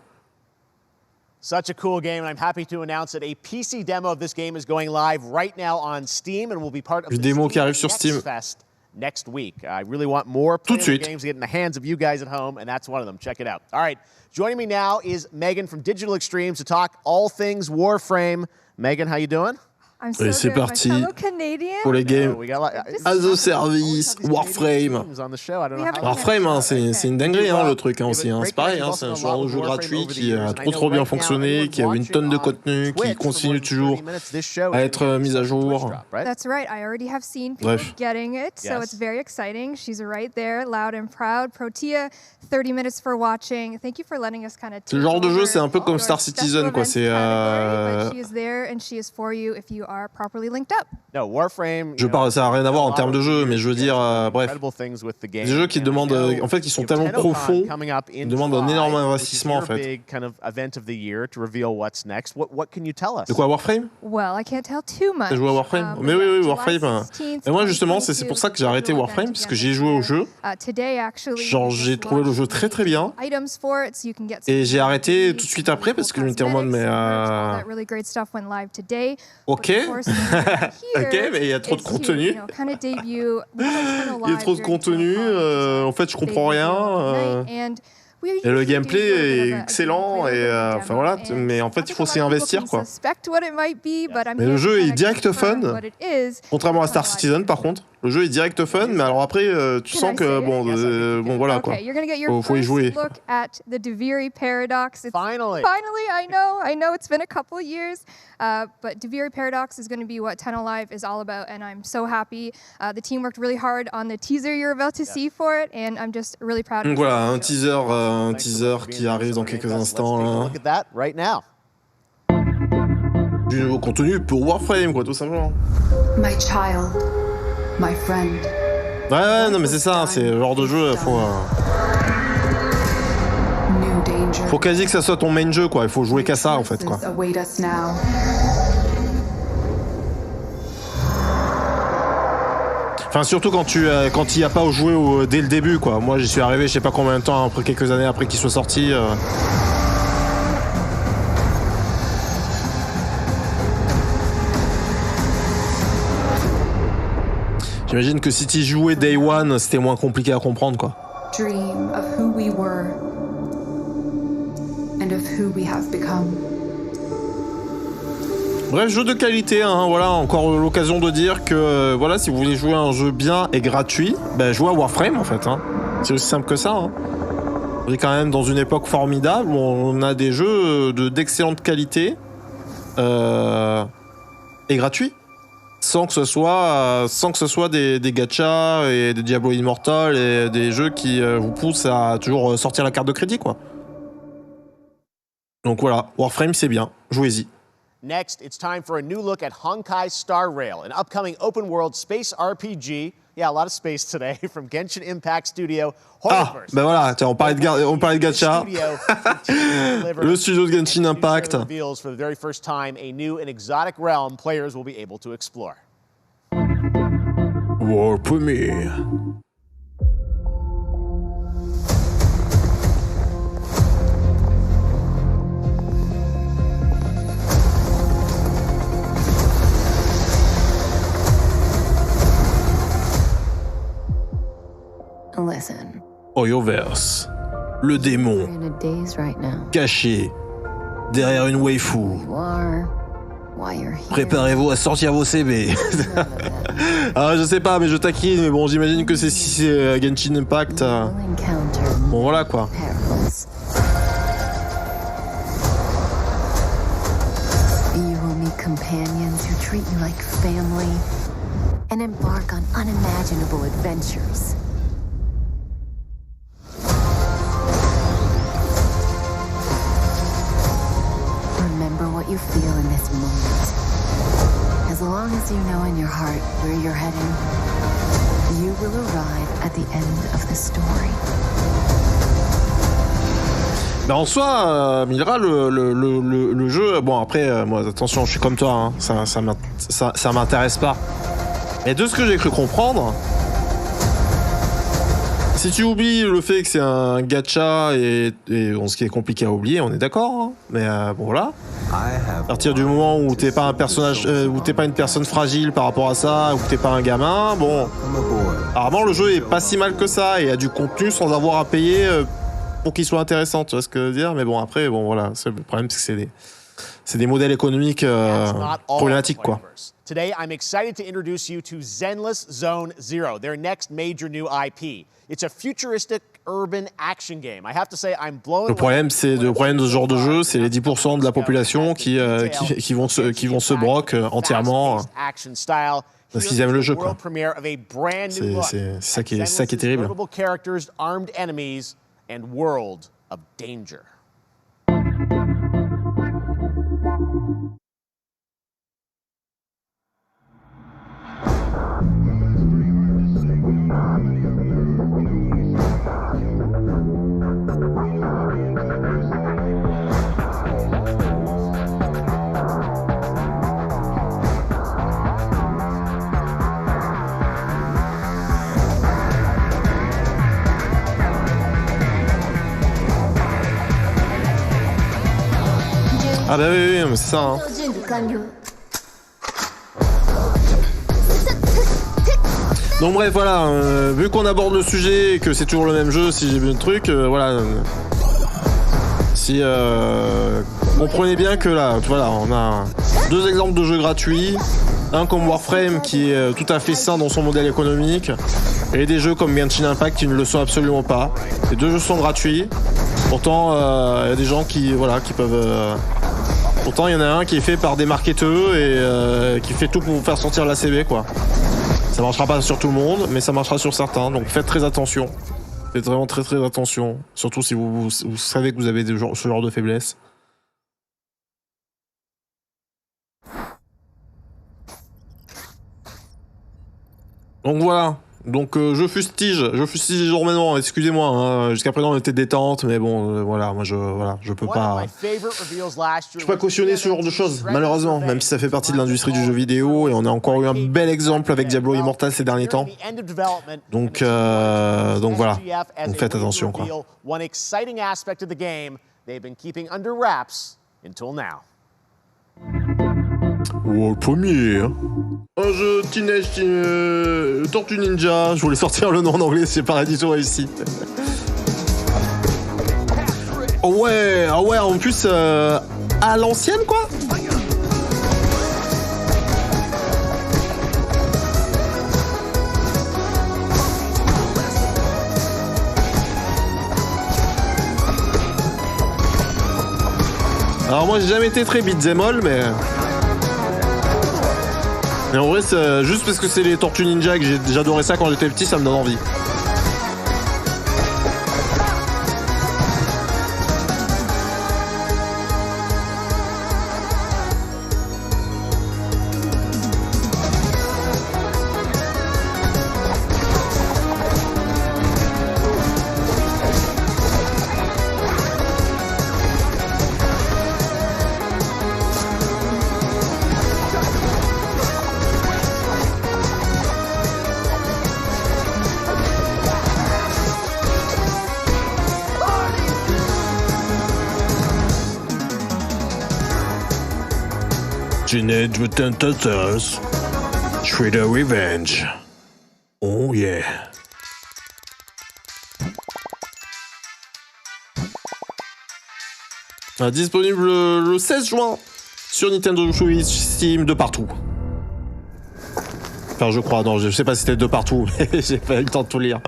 Such a cool game, and I'm happy to announce that a PC demo of this game is going live right now on Steam and will be part of the démo qui arrive sur Next Steam. Fest next week. I really want more playable games to get in the hands of you guys at home, and that's one of them. Check it out. All right, joining me now is Megan from Digital Extremes to talk all things Warframe. Megan, how you doing? Et c'est parti pour les games as a service, Warframe. Warframe, hein, c'est une dinguerie, hein, le truc, hein, aussi. Hein. C'est pareil, hein, c'est un genre de jeu gratuit qui a trop bien fonctionné, qui a une tonne de contenu, qui continue toujours à être mis à jour. That's right. I already have seen people getting it, so it's very exciting. She's right there, loud and proud. Protea, 30 minutes for watching. Thank you for letting us kind of. Ce genre de jeu, c'est un peu comme Star Citizen, quoi. C'est. She is there and she is for you if you are properly linked up. No, Warframe. Je parle, ça n'a rien à voir en termes de jeu, mais je veux dire, bref. Des jeux qui demandent, en fait, qui sont tellement profonds, ils demandent un énorme investissement, en fait. De quoi, Warframe? Well, I can't tell too much. T'as joué à Warframe? Mais oui, Warframe. Et moi, justement, c'est pour ça que j'ai arrêté Warframe, parce que j'ai joué au jeu. Genre, j'ai trouvé le jeu très très bien. Et j'ai arrêté tout de suite après, parce que je m'étais en mode, mais. Ok. Ok, mais il y a trop de contenu. Il y a trop de contenu. En fait, je comprends rien. Et le gameplay est excellent. Et enfin voilà. Mais en fait, il faut s'y investir, quoi. Mais le jeu est direct fun. Contrairement à Star Citizen, par contre. Le jeu est direct fun, mais alors après, tu sens que bon voilà quoi. Faut y jouer. Finally, I know it's been a couple years, but Deviri Paradox is going to be what 10 Alive is all about, and I'm so happy. The team worked really hard on the teaser you're about to see for it, and I'm just really proud. Donc voilà, un teaser qui arrive dans quelques instants. Là. Look at that right now. Du nouveau contenu pour Warframe, quoi, tout simplement. My child. My friend. Ouais, non mais c'est ça, c'est le genre de jeu, faut quasi que ça soit ton main jeu, quoi. Il faut jouer qu'à ça, en fait, quoi. Enfin, surtout quand il n'y a pas joué dès le début, quoi. Moi, j'y suis arrivé, je sais pas combien de temps, après quelques années après qu'il soit sorti. J'imagine que si tu jouais Day One, c'était moins compliqué à comprendre, quoi. Dream of who we were and of who we have become. Bref, jeu de qualité, hein, voilà, encore l'occasion de dire que voilà, si vous voulez jouer à un jeu bien et gratuit, bah, jouez à Warframe en fait, hein. C'est aussi simple que ça. Hein. On est quand même dans une époque formidable où on a des jeux d'excellente qualité et gratuits, sans que ce soit des gachas et des Diablo Immortal et des jeux qui vous poussent à toujours sortir la carte de crédit, quoi. Donc voilà, Warframe c'est bien, jouez-y. Next, it's time for a new look at Honkai Star Rail, an upcoming open-world space RPG. Yeah, a lot of space today from Genshin Impact Studio. Ah, ben voilà, on parlait de gacha. Le studio de Genshin Impact. Reveals for the very first time a new and exotic realm players will be able to explore. World premiere. Listen. Oyoverse, le démon, caché derrière une waifu. Préparez-vous à sortir vos CB. Ah, je sais pas, mais je taquine, mais bon, j'imagine que si c'est Genshin Impact. Bon, voilà quoi. You will meet companions who treat you like family and embark on unimaginable adventures. Remember what you feel in this moment. As long as you know in your heart where you're heading, you will arrive at the end of the story. Ben en soi, Mildra, le jeu, bon après, moi attention, je suis comme toi, hein, ça m'intéresse pas. Mais de ce que j'ai cru comprendre, si tu oublies le fait que c'est un gacha et bon, ce qui est compliqué à oublier, on est d'accord, hein, mais bon voilà. À partir du moment où t'es pas un personnage, où t'es pas une personne fragile par rapport à ça, où t'es pas un gamin, bon, apparemment le jeu est pas si mal que ça et a du contenu sans avoir à payer pour qu'il soit intéressant, tu vois ce que je veux dire. Mais bon après, bon voilà, le problème c'est que c'est des modèles économiques problématiques, quoi. Today, I'm excited to introduce you to Zenless Zone Zero, their next major new IP. It's a futuristic urban action game. I have to say, I'm blown away. Le problème de ce genre de jeu, c'est les 10% de la population qui vont se broc entièrement parce qu'ils aiment le jeu, quoi. C'est ça qui est terrible. Characters, armed enemies, and world of danger. Ah bah oui, mais c'est ça, hein. Donc bref, voilà, vu qu'on aborde le sujet et que c'est toujours le même jeu, si j'ai vu le truc, voilà. Si comprenez bien que là, voilà, on a deux exemples de jeux gratuits, un comme Warframe qui est tout à fait sain dans son modèle économique, et des jeux comme Genshin Impact qui ne le sont absolument pas. Les deux jeux sont gratuits, pourtant il y a des gens qui peuvent... Pourtant, il y en a un qui est fait par des marketeurs et qui fait tout pour vous faire sortir la CB, quoi. Ça marchera pas sur tout le monde, mais ça marchera sur certains. Donc faites très attention. Faites vraiment très très attention. Surtout si vous savez que vous avez ce genre de faiblesse. Donc voilà. Donc je fustige énormément, excusez-moi, hein, jusqu'à présent on était détente, mais bon, voilà, moi je peux pas... Je peux pas cautionner ce genre de choses, malheureusement, même si ça fait partie de l'industrie du jeu vidéo, et on a encore eu un bel exemple avec Diablo Immortal ces derniers temps. Donc voilà, donc faites attention, quoi. Oh, le premier, hein. Un jeu Tortue Ninja, je voulais sortir le nom en anglais, c'est pas du tout réussi. Oh ouais, ah ouais, en plus, à l'ancienne, quoi. Alors moi, j'ai jamais été très beat'em all, mais en vrai, c'est juste parce que c'est les Tortues Ninja que j'adorais ça quand j'étais petit, ça me donne envie. Teenage Mutant Turtles, Shredder Revenge. Oh yeah. Disponible le 16 juin sur Nintendo Switch, Steam, de partout. Enfin, je crois, non, je sais pas si c'était de partout, mais j'ai pas eu le temps de tout lire.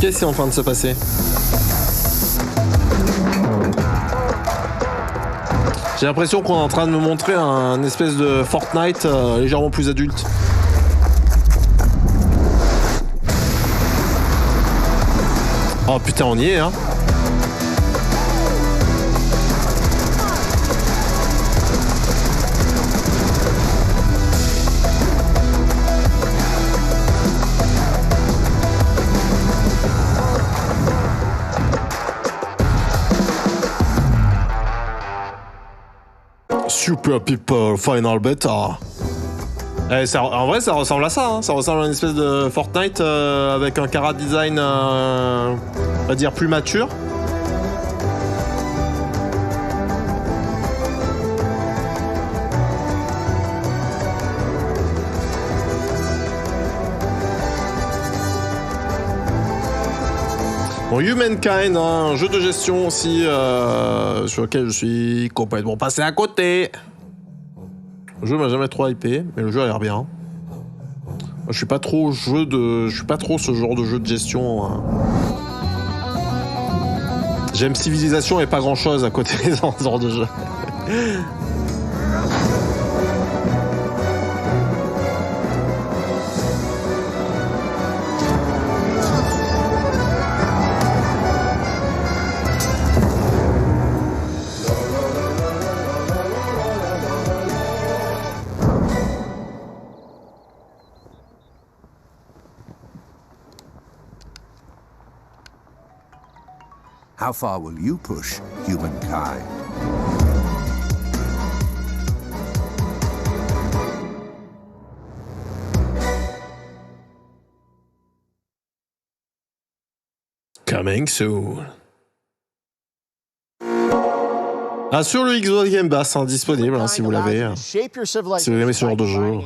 Qu'est-ce qui est en train de se passer? J'ai l'impression qu'on est en train de me montrer un espèce de Fortnite légèrement plus adulte. Oh putain, on y est, hein. Super People Final Beta. En vrai, ça ressemble à ça. Hein. Ça ressemble à une espèce de Fortnite avec un chara design, on va dire, plus mature. Bon, Humankind, un jeu de gestion aussi, sur lequel je suis complètement passé à côté. Le jeu m'a jamais trop hypé, mais le jeu a l'air bien. Je suis pas trop ce genre de jeu de gestion. Hein. J'aime Civilisation et pas grand chose à côté de ce genre de jeu. How far will you push humankind? Coming soon. Ah, sur le Xbox Game Pass, hein, disponible hein, si vous l'avez. Si vous aimez ce genre de jeu.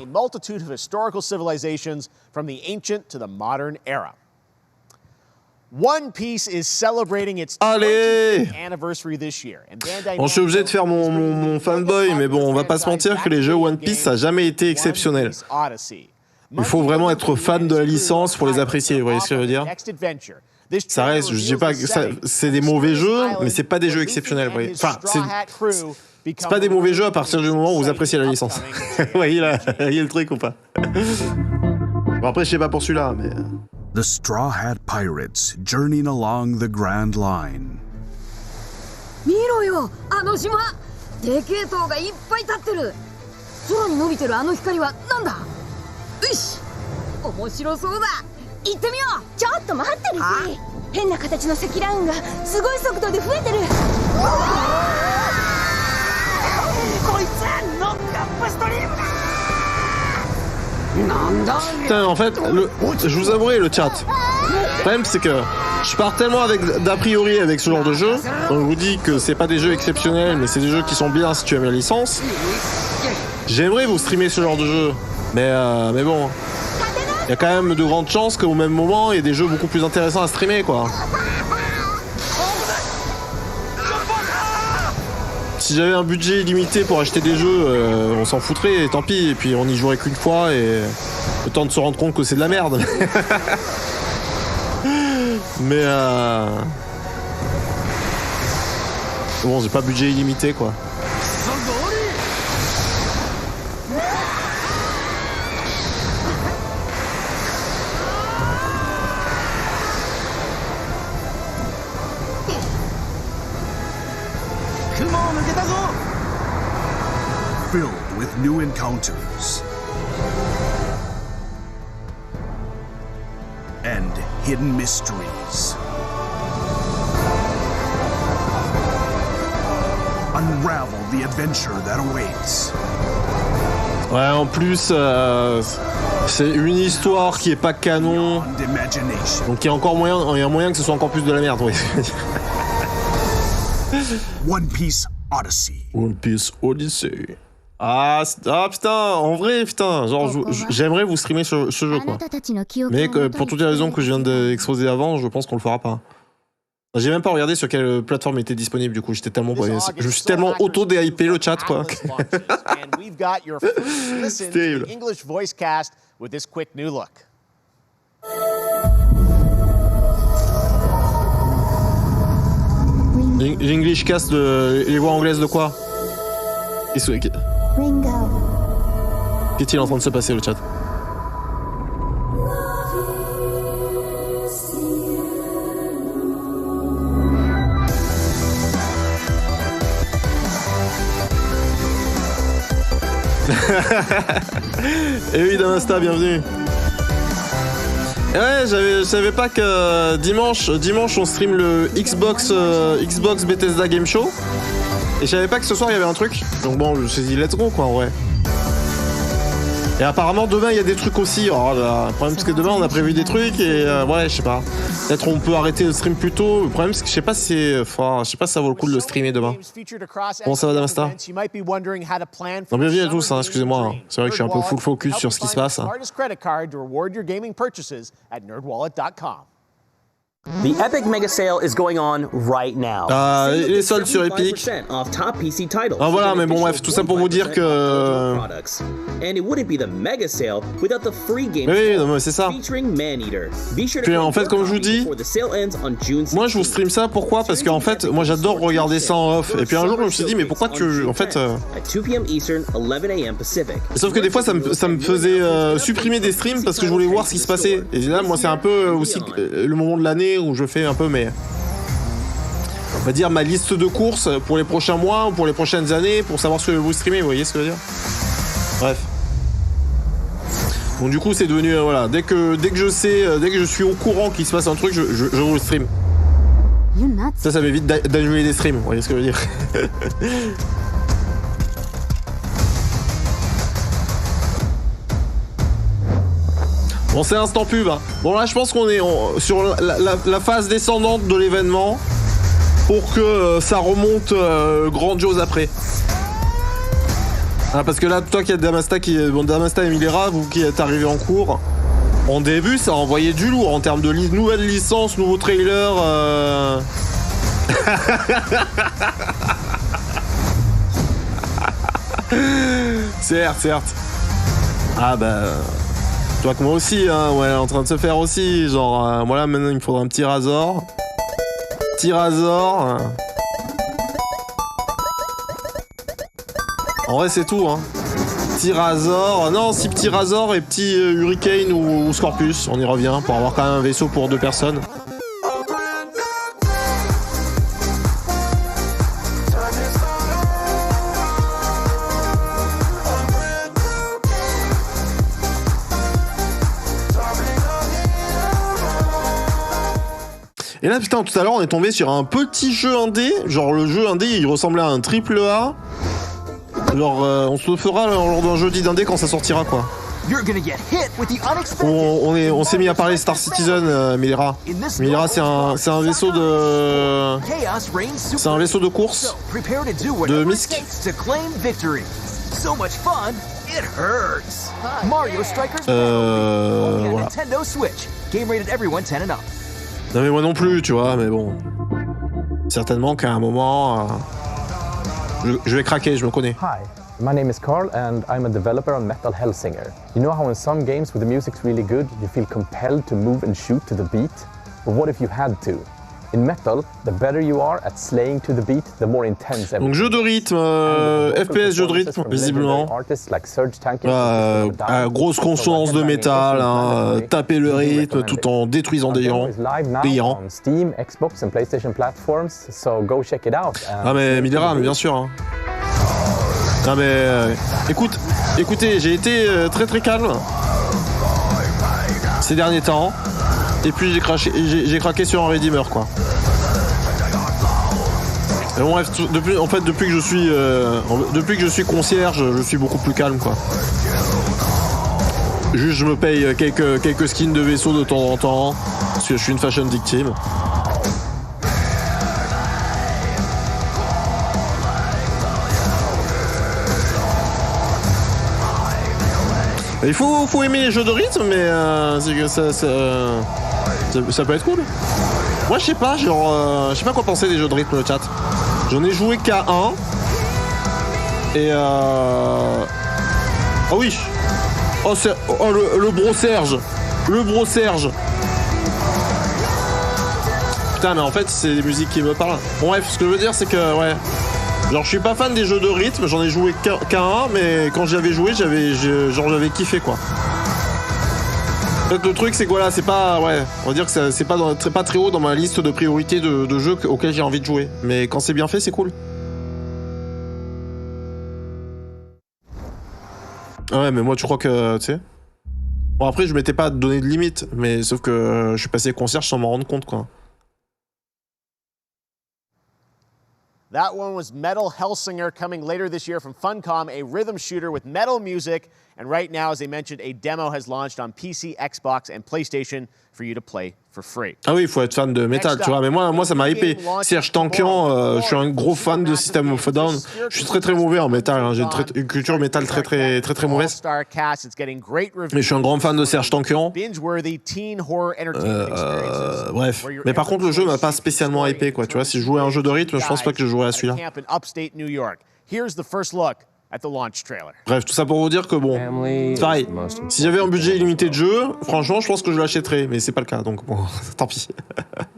One Piece is celebrating its 20th anniversary this year. Bon, je suis obligé de faire mon fanboy, mais bon, on va pas se mentir que les jeux One Piece, ça a jamais été exceptionnel. Il faut vraiment être fan de la licence pour les apprécier, vous voyez ce que je veux dire? Ça reste, je dis pas que c'est des mauvais jeux, mais c'est pas des jeux exceptionnels, vous voyez. Enfin, c'est pas des mauvais jeux à partir du moment où vous appréciez la licence. Vous voyez là, il y a le truc ou pas? Bon, après, je sais pas pour celui-là, mais... The Straw Hat Pirates journeying along the Grand Line. 見ろよ、あの島。でけえ塔がいっぱい立ってる。空に伸びてるあの光はなんだ？よし、面白そうだ。行ってみよう。ちょっと待ってるぜ。変な形の積乱雲がすごい速度で増えてる。こいつノックアップストリームだ。 Putain, en fait, je vous avouerai le chat. Le problème, c'est que je pars tellement d'a priori avec ce genre de jeu. On vous dit que c'est pas des jeux exceptionnels, mais c'est des jeux qui sont bien si tu aimes la licence. J'aimerais vous streamer ce genre de jeu, mais bon, il y a quand même de grandes chances qu'au même moment, il y ait des jeux beaucoup plus intéressants à streamer, quoi. Si j'avais un budget illimité pour acheter des jeux, on s'en foutrait, et tant pis, et puis on y jouerait qu'une fois, et le temps de se rendre compte que c'est de la merde. Mais bon, j'ai pas budget illimité, quoi. Filled with new encounters and hidden mysteries. Unravel the adventure that awaits. Ouais, en plus, c'est une histoire qui est pas canon. Donc il y a encore moyen, il y a moyen que ce soit encore plus de la merde, oui. One Piece Odyssey. One Piece Odyssey. Ah putain, en vrai, putain, genre j'aimerais vous streamer ce jeu, quoi. Mais pour toutes les raisons que je viens d'exposer avant, je pense qu'on le fera pas. J'ai même pas regardé sur quelle plateforme était disponible, du coup, j'étais tellement... Je suis tellement auto-déhypé le chat, quoi. C'est terrible. L'English cast de les voix anglaises de quoi? Qu'est-il en train de se passer, le chat? Et oui, Damasta, bienvenue. Et ouais, je savais pas que dimanche on stream le Xbox Bethesda Game Show. Et je savais pas que ce soir il y avait un truc. Donc bon, je me suis dit let's go, quoi, en vrai. Et apparemment demain il y a des trucs aussi. Oh là, le problème c'est que demain on a prévu des trucs et ouais, je sais pas. Peut-être on peut arrêter le stream plus tôt. Le problème c'est que je sais pas si ça vaut le coup de le streamer demain. Comment ça va, Damasta? Non, bienvenue à tous, hein, excusez-moi. C'est vrai que je suis un peu full focus sur ce qui se passe. The Epic Mega Sale is going on right now. Les soldes sur Epic. Ah voilà, mais bon bref, tout ça pour vous dire que... And it wouldn't be the Mega Sale without the free game. Oui, non, mais c'est ça. Puis en fait, comme je vous dis, moi je vous stream ça, pourquoi? Parce qu'en fait, moi j'adore regarder ça en off. Et puis un jour je me suis dit, mais pourquoi tu... En fait... Sauf que des fois ça me faisait supprimer des streams parce que je voulais voir ce qui se passait. Et là, moi c'est un peu aussi le moment de l'année où je fais un peu on va dire ma liste de courses pour les prochains mois ou pour les prochaines années pour savoir ce que vous streamez, vous voyez ce que je veux dire? Bref. Donc du coup c'est devenu voilà, dès que je sais, dès que je suis au courant qu'il se passe un truc, je vous le stream. Ça m'évite d'annuler des streams, vous voyez ce que je veux dire? Bon, c'est instant pub. Hein. Bon, là, je pense qu'on est sur la phase descendante de l'événement pour que ça remonte grandiose après. Ah, parce que là, toi qui êtes Damasta, Damasta et Milera, vous qui êtes arrivés en cours, en début, ça a envoyé du lourd en termes de nouvelles licences, nouveaux trailers. Certes. Ah bah... Tu vois que moi aussi, hein, ouais, en train de se faire aussi. Genre, voilà, maintenant il me faudra un petit rasoir. Petit rasoir. En vrai, c'est tout, hein. Petit Razor, non, si petit Razor et petit Hurricane ou Scorpius, on y revient pour avoir quand même un vaisseau pour 2 personnes. Et là, putain, tout à l'heure, on est tombé sur un petit jeu indé. Genre, le jeu indé, il ressemblait à un AAA. Genre, on se le fera lors d'un jeudi d'indé quand ça sortira, quoi. On s'est mis à parler Star Citizen, Milera. Milera, c'est un vaisseau de... C'est un vaisseau de course de Misk. Voilà. Non mais moi non plus, tu vois, mais bon. Certainement qu'à un moment... je vais craquer, je me connais. Hi, my name is Carl and I'm a developer on Metal Hellsinger. You know how in some games where the music's really good, you feel compelled to move and shoot to the beat? But what if you had to? In Metal, the better you are at slaying to the beat, the more intense everything. Donc jeu de rythme, FPS jeu de rythme, visiblement. Grosse consonance de métal, hein, taper le rythme tout en détruisant des gens. Steam, Xbox and PlayStation platforms, so go check it out. Ah mais Milera, mais bien sûr. Hein. Ah mais écoutez, j'ai été très très calme ces derniers temps. Et puis j'ai craqué sur un Redeemer, quoi. Et bon, bref, depuis que je suis concierge, je suis beaucoup plus calme, quoi. Juste je me paye quelques skins de vaisseau de temps en temps, parce que je suis une fashion victime. Il faut aimer les jeux de rythme, mais ça peut être cool. Moi je sais pas, je sais pas quoi penser des jeux de rythme, le chat. J'en ai joué qu'à un. Et oh oui. Oh le bro Serge. Le bro Serge. Putain mais en fait c'est des musiques qui me parlent. Bon bref, ce que je veux dire c'est que ouais. Genre je suis pas fan des jeux de rythme, j'en ai joué qu'à un, mais quand j'avais joué, j'avais kiffé, quoi. En fait, le truc c'est que voilà, c'est pas, ouais, on va dire que c'est pas très haut dans ma liste de priorités de jeux auxquels j'ai envie de jouer. Mais quand c'est bien fait, c'est cool. Ouais, mais moi tu crois que, tu sais. Bon après je m'étais pas donné de limite, mais sauf que je suis passé concierge sans m'en rendre compte, quoi. That one was Metal Hellsinger, coming later this year from Funcom, a rhythm shooter with metal music. And right now, as I mentioned, a demo has launched on PC, Xbox, and PlayStation for you to play for free. Ah oui, il faut être fan de métal, tu vois. Mais moi ça m'a hypé. Serge Tankian, je suis un gros fan de System of a Down. Je suis très mauvais en métal. Hein. J'ai une culture métal très mauvaise. Mais je suis un grand fan de Serge Tankian. Bref. Mais par contre, le jeu m'a pas spécialement hypé, quoi. Tu vois, si je jouais à un jeu de rythme, je pense pas que je jouerais à celui-là. Bref, tout ça pour vous dire que bon, pareil, si j'avais un budget illimité de jeu, franchement, je pense que je l'achèterais, mais c'est pas le cas, donc bon, tant pis.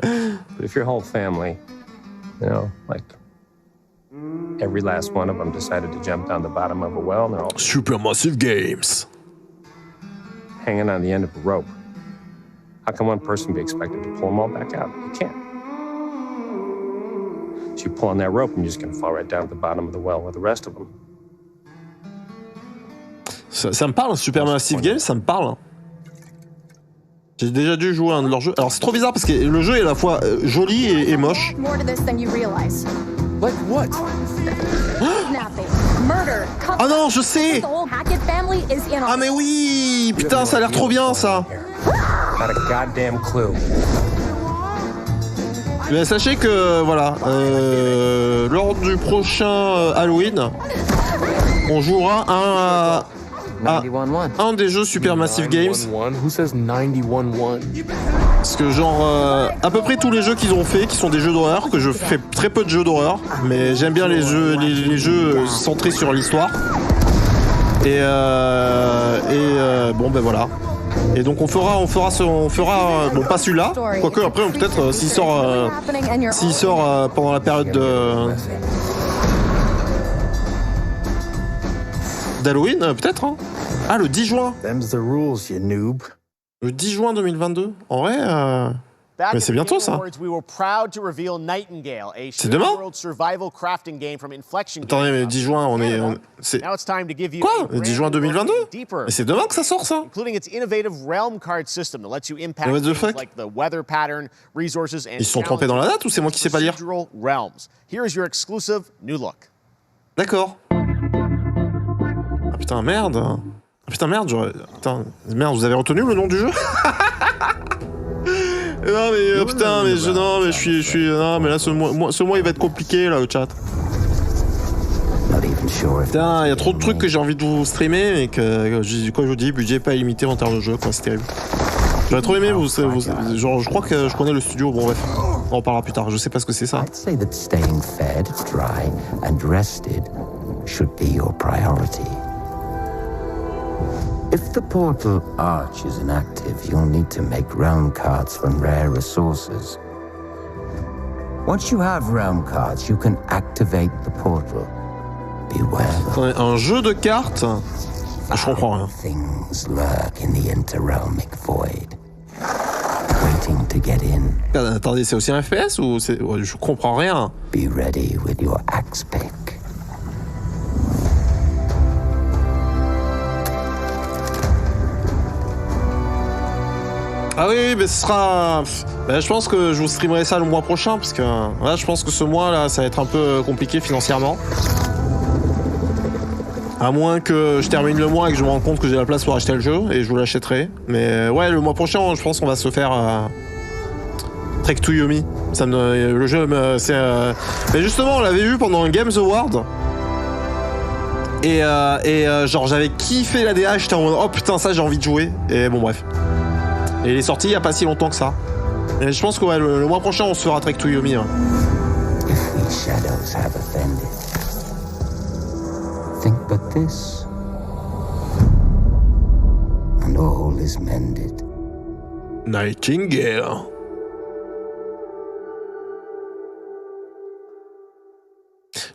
But if your whole family, you know, like every last one of them decided to jump down the bottom of a well, and they're all Supermassive Games, hanging on the end of a rope, how can one person be expected to pull them all back out? You can't. So you pull on that rope, and you're just gonna fall right down at the bottom of the well with the rest of them. Ça me parle, Supermassive Games, ça me parle. J'ai déjà dû jouer à un de leurs jeux. Alors c'est trop bizarre parce que le jeu est à la fois joli et moche. Ah non, je sais. Ah mais oui, putain, ça a l'air trop bien ça. Mais sachez que voilà, lors du prochain Halloween, on jouera un des jeux Supermassive Games. Parce que genre à peu près tous les jeux qu'ils ont fait, qui sont des jeux d'horreur, que je fais très peu de jeux d'horreur, mais j'aime bien les jeux centrés sur l'histoire. Et bon ben voilà. Et donc on fera bon pas celui-là, quoique après peut-être s'il sort pendant la période d'Halloween, peut-être. Hein. Ah, le 10 juin. Le 10 juin 2022. En vrai, mais c'est bientôt ça. C'est demain. Attendez, mais 10 juin, c'est... Quoi ? Le 10 juin 2022 ? Mais c'est demain que ça sort, ça ? What the fuck ? Ils se sont trompés dans la date ou c'est moi qui sais pas lire ? D'accord. Ah putain, merde. Ah putain, merde, Putain, merde, vous avez retenu le nom du jeu ? Non mais putain, mais je suis non mais là ce mois il va être compliqué là le chat. Putain, il y a trop de trucs que j'ai envie de vous streamer et que quoi je vous dis, budget pas illimité en termes de jeu quoi, c'est terrible. J'aurais trop aimé vous genre je crois que je connais le studio, bon bref, on en parlera plus tard, je sais pas ce que c'est ça. If the portal arch is inactive, you'll need to make realm cards from rare resources. Once you have realm cards, you can activate the portal. Beware. Un jeu de cartes. Je comprends rien. Things lurk in the interrealmic void, waiting to get in. Attendez, c'est aussi un FPS ou c'est... Je comprends rien. Be ready with your axe pick. Ah oui, mais ce sera... je pense que je vous streamerai ça le mois prochain, parce que là, je pense que ce mois, là, ça va être un peu compliqué financièrement. À moins que je termine le mois et que je me rende compte que j'ai la place pour acheter le jeu, et je vous l'achèterai. Mais ouais, le mois prochain, je pense qu'on va se faire... Trek to Yomi. Le jeu, c'est... Mais justement, on l'avait vu pendant un Games Award. Et genre, j'avais kiffé la DA, j'étais en mode, oh putain, ça, j'ai envie de jouer. Et bon, bref. Et il est sorti il y a pas si longtemps que ça. Et je pense que ouais, le mois prochain on se fera Trek to Yomi. Hein. Think but this, and all is mended. Nightingale.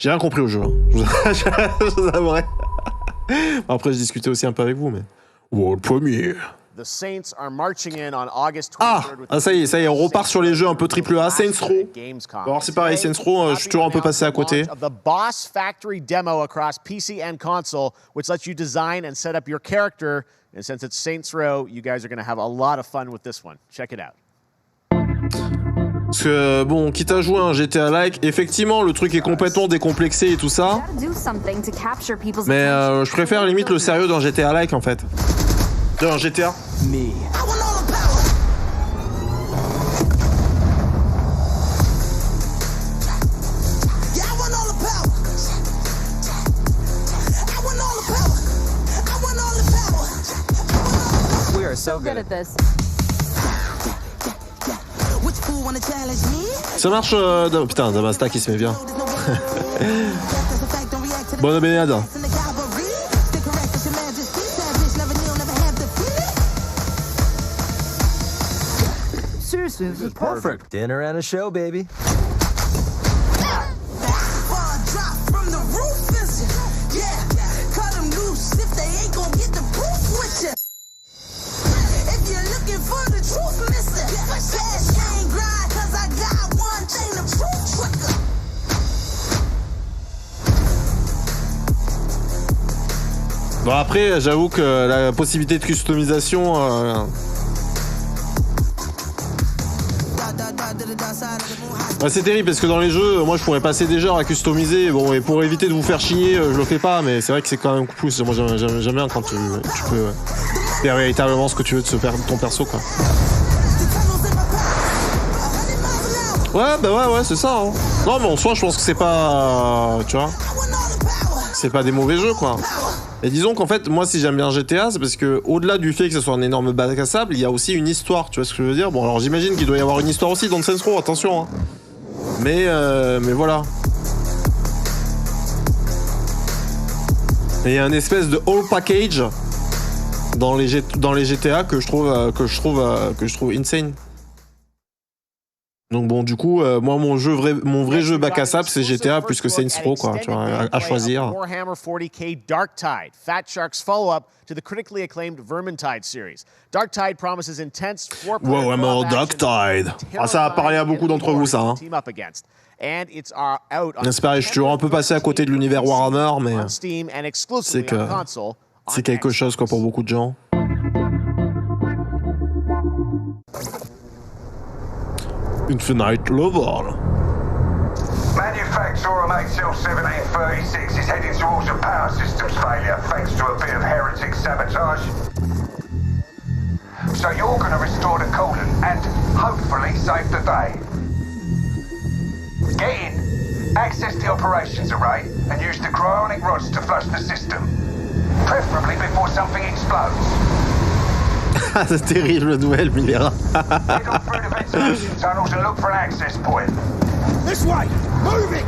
J'ai rien compris au jeu. Hein. Je vous avouerai. Après je discutais aussi un peu avec vous, mais World Premiere. Ah, ça y est, on repart sur les jeux un peu AAA. Saints Row. Alors c'est pareil, Saints Row, je suis toujours un peu passé à côté. The Boss Factory demo across PC and console, which lets you design and set up your character. And since it's Saints Row, you guys are going to have a lot of fun with this one. Check it out. Parce que bon, quitte à jouer un GTA-like, effectivement le truc est complètement décomplexé et tout ça. Mais je préfère limite le sérieux d'un GTA-like en fait. Un GTA. We are so good at this. Ça marche. Putain, Damasta qui se met bien. Bonne bénade. This is perfect. Dinner and a show, baby. Bon après, j'avoue que la possibilité de customisation... Ouais, c'est terrible parce que dans les jeux, moi je pourrais passer des heures à customiser, bon, et pour éviter de vous faire chier, je le fais pas, mais c'est vrai que c'est quand même plus. Moi j'aime bien quand tu peux faire véritablement ce que tu veux de ton perso, quoi. Ouais, c'est ça. Hein. Non, mais en soi, je pense que c'est pas. Tu vois, c'est pas des mauvais jeux, quoi. Et disons qu'en fait, moi, si j'aime bien GTA, c'est parce que au-delà du fait que ce soit un énorme bac à sable, il y a aussi une histoire. Tu vois ce que je veux dire? Bon, alors j'imagine qu'il doit y avoir une histoire aussi dans Saints Row, attention. Hein. Mais voilà. Et il y a un espèce de whole package dans les GTA que je trouve insane. Donc bon, du coup, moi mon vrai jeu bac à sable, c'est GTA plus que Saints Row, quoi, tu vois, à choisir. Warhammer 40K Darktide, Fat Shark's follow-up to the critically acclaimed Vermintide series. Darktide promises intense Warhammer Darktide. Ah, ça a parlé à beaucoup d'entre vous, ça. Hein. C'est pareil, je suis toujours un peu passé à côté de l'univers Warhammer, mais c'est quelque chose, quoi, pour beaucoup de gens. Infinite Level. Manufacturer MHL 1736 is heading towards a power systems failure thanks to a bit of heretic sabotage. So you're going to restore the coolant and hopefully save the day. Get in, access the operations array and use the cryonic rods to flush the system. Preferably before something explodes. C'est terrible, Noël, Milera. Head on through the ventilation tunnels and look for an access point. This way! Move it!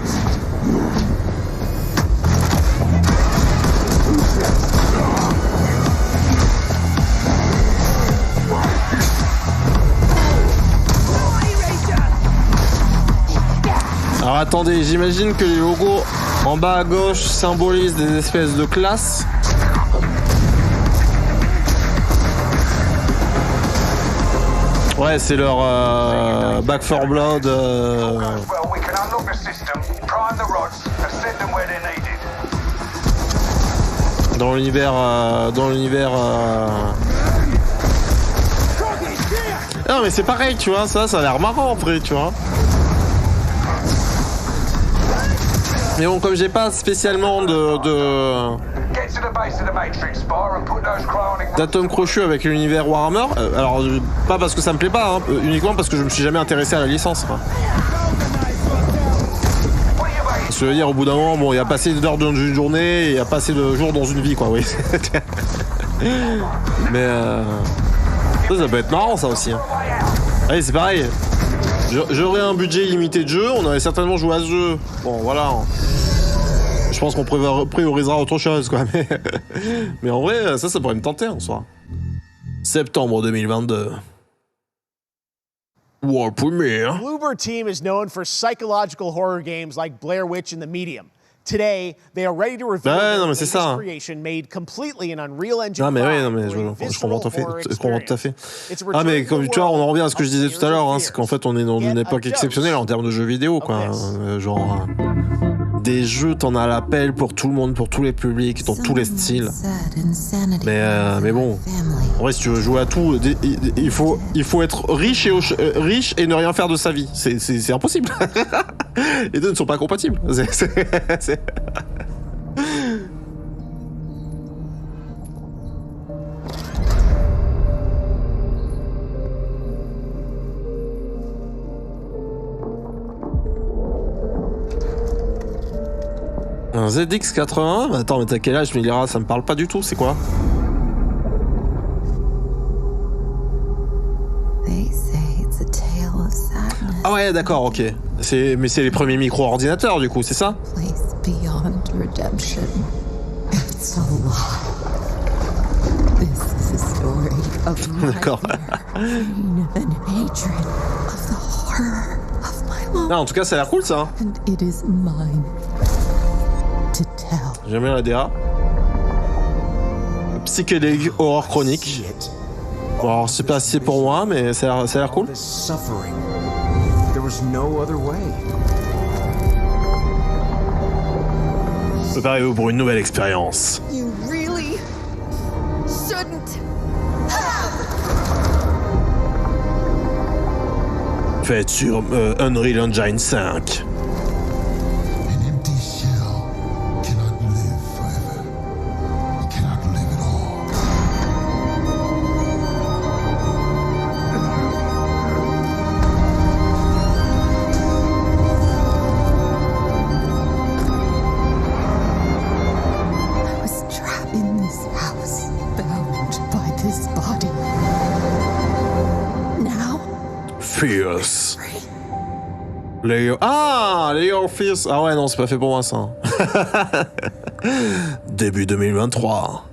Alors attendez, j'imagine que les logos en bas à gauche symbolisent des espèces de classes. Ouais, c'est leur Back 4 Blood. Dans l'univers. Non, mais c'est pareil, tu vois, ça a l'air marrant après, tu vois. Mais bon, comme j'ai pas spécialement d'atome crochu avec l'univers Warhammer, alors pas parce que ça me plaît pas, hein, uniquement parce que je me suis jamais intéressé à la licence. Hein. Je veux dire, au bout d'un moment, bon, il y a pas assez d'heures dans une journée, et il y a pas assez de jours dans une vie, quoi, oui. Mais ça peut être marrant, ça aussi. Hein. Allez, c'est pareil. J'aurais un budget limité de jeu, on aurait certainement joué à ce jeu. Bon, voilà. Je pense qu'on priorisera autre chose, quoi. Mais en vrai, ça pourrait me tenter en soi. Septembre 2022. World Premiere. Bloober Team is known for psychological horror games like Blair Witch and The Medium. Today, they are ready to reveal their creation made completely in Unreal Engine 5. Ah mais oui, non mais je comprends tout à fait. Ah mais comme tu vois, on en revient à ce que je disais tout à l'heure, hein, c'est qu'en fait on est dans une époque exceptionnelle en termes de jeux vidéo, quoi. Genre des jeux, t'en as à l'appel pour tout le monde, pour tous les publics, dans tous les styles. Mais bon, en vrai, si tu veux jouer à tout, il faut être riche et ne rien faire de sa vie. C'est impossible. Les deux ne sont pas compatibles. C'est... Un ZX81 ? Attends, mais t'as quel âge, Milera ? Ça me parle pas du tout, c'est quoi ? Ah ouais, d'accord, ok. Mais c'est les premiers micro-ordinateurs, du coup, c'est ça ? D'accord. Ah, en tout cas, ça a l'air cool, ça. J'aime bien la DA. Psychédélique horreur chronique. Bon, alors c'est pas assez pour moi, mais ça a l'air cool. Préparez-vous pour une nouvelle expérience. You really shouldn't. Faites sur Unreal Engine 5. Fierce. Layer of Fierce. Ah ouais, non, c'est pas fait pour moi, ça. Début 2023.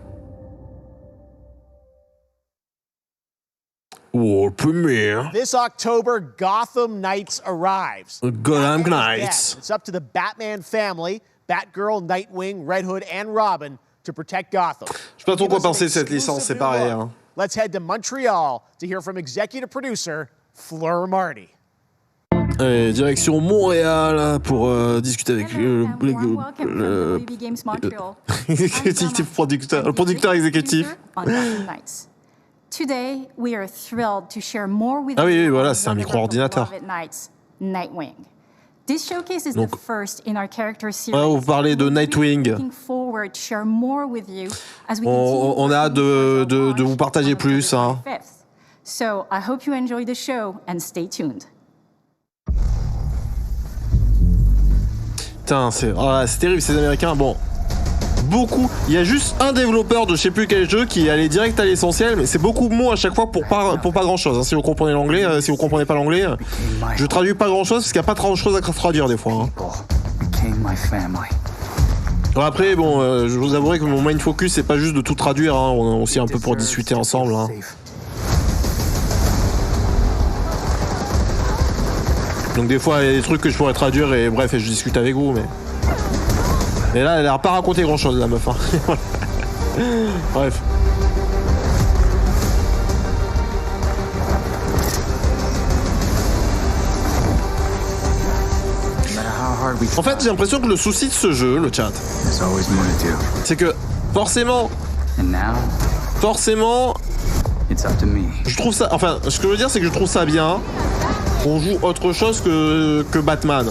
World premiere. This October, Gotham Knights arrives. Gotham Knights. It's up to the Batman family, Batgirl, Nightwing, Red Hood, and Robin to protect Gotham. Je sais pas trop quoi penser de cette licence, c'est pareil. Hein. Let's head to Montreal to hear from executive producer Fleur Marty. Direction Montréal pour discuter avec le producteur exécutif. Today, we are thrilled to share more with ah oui, voilà, c'est un micro-ordinateur. Nightwing. This showcase is Donc, the first in our character series. Vous parlez de Nightwing. On a hâte de vous partager plus. Hein. So I hope you enjoy the show and stay tuned. Putain, c'est terrible ces Américains. Bon, beaucoup. Il y a juste un développeur de je sais plus quel jeu qui allait direct à l'essentiel, mais c'est beaucoup de mots à chaque fois pour pas grand chose. Hein. Si vous comprenez l'anglais, si vous comprenez pas l'anglais, je traduis pas grand chose parce qu'il n'y a pas grand chose à traduire des fois. Hein. Alors après, bon, je vous avouerai que mon main focus c'est pas juste de tout traduire. Hein. On est aussi un peu pour discuter ensemble. Hein. Donc des fois, il y a des trucs que je pourrais traduire et bref, et je discute avec vous, mais... Et là, elle a pas raconté grand-chose, la meuf. Hein. Bref. En fait, j'ai l'impression que le souci de ce jeu, le chat, c'est que forcément, je trouve ça... Enfin, ce que je veux dire, c'est que je trouve ça bien qu'on joue autre chose que Batman.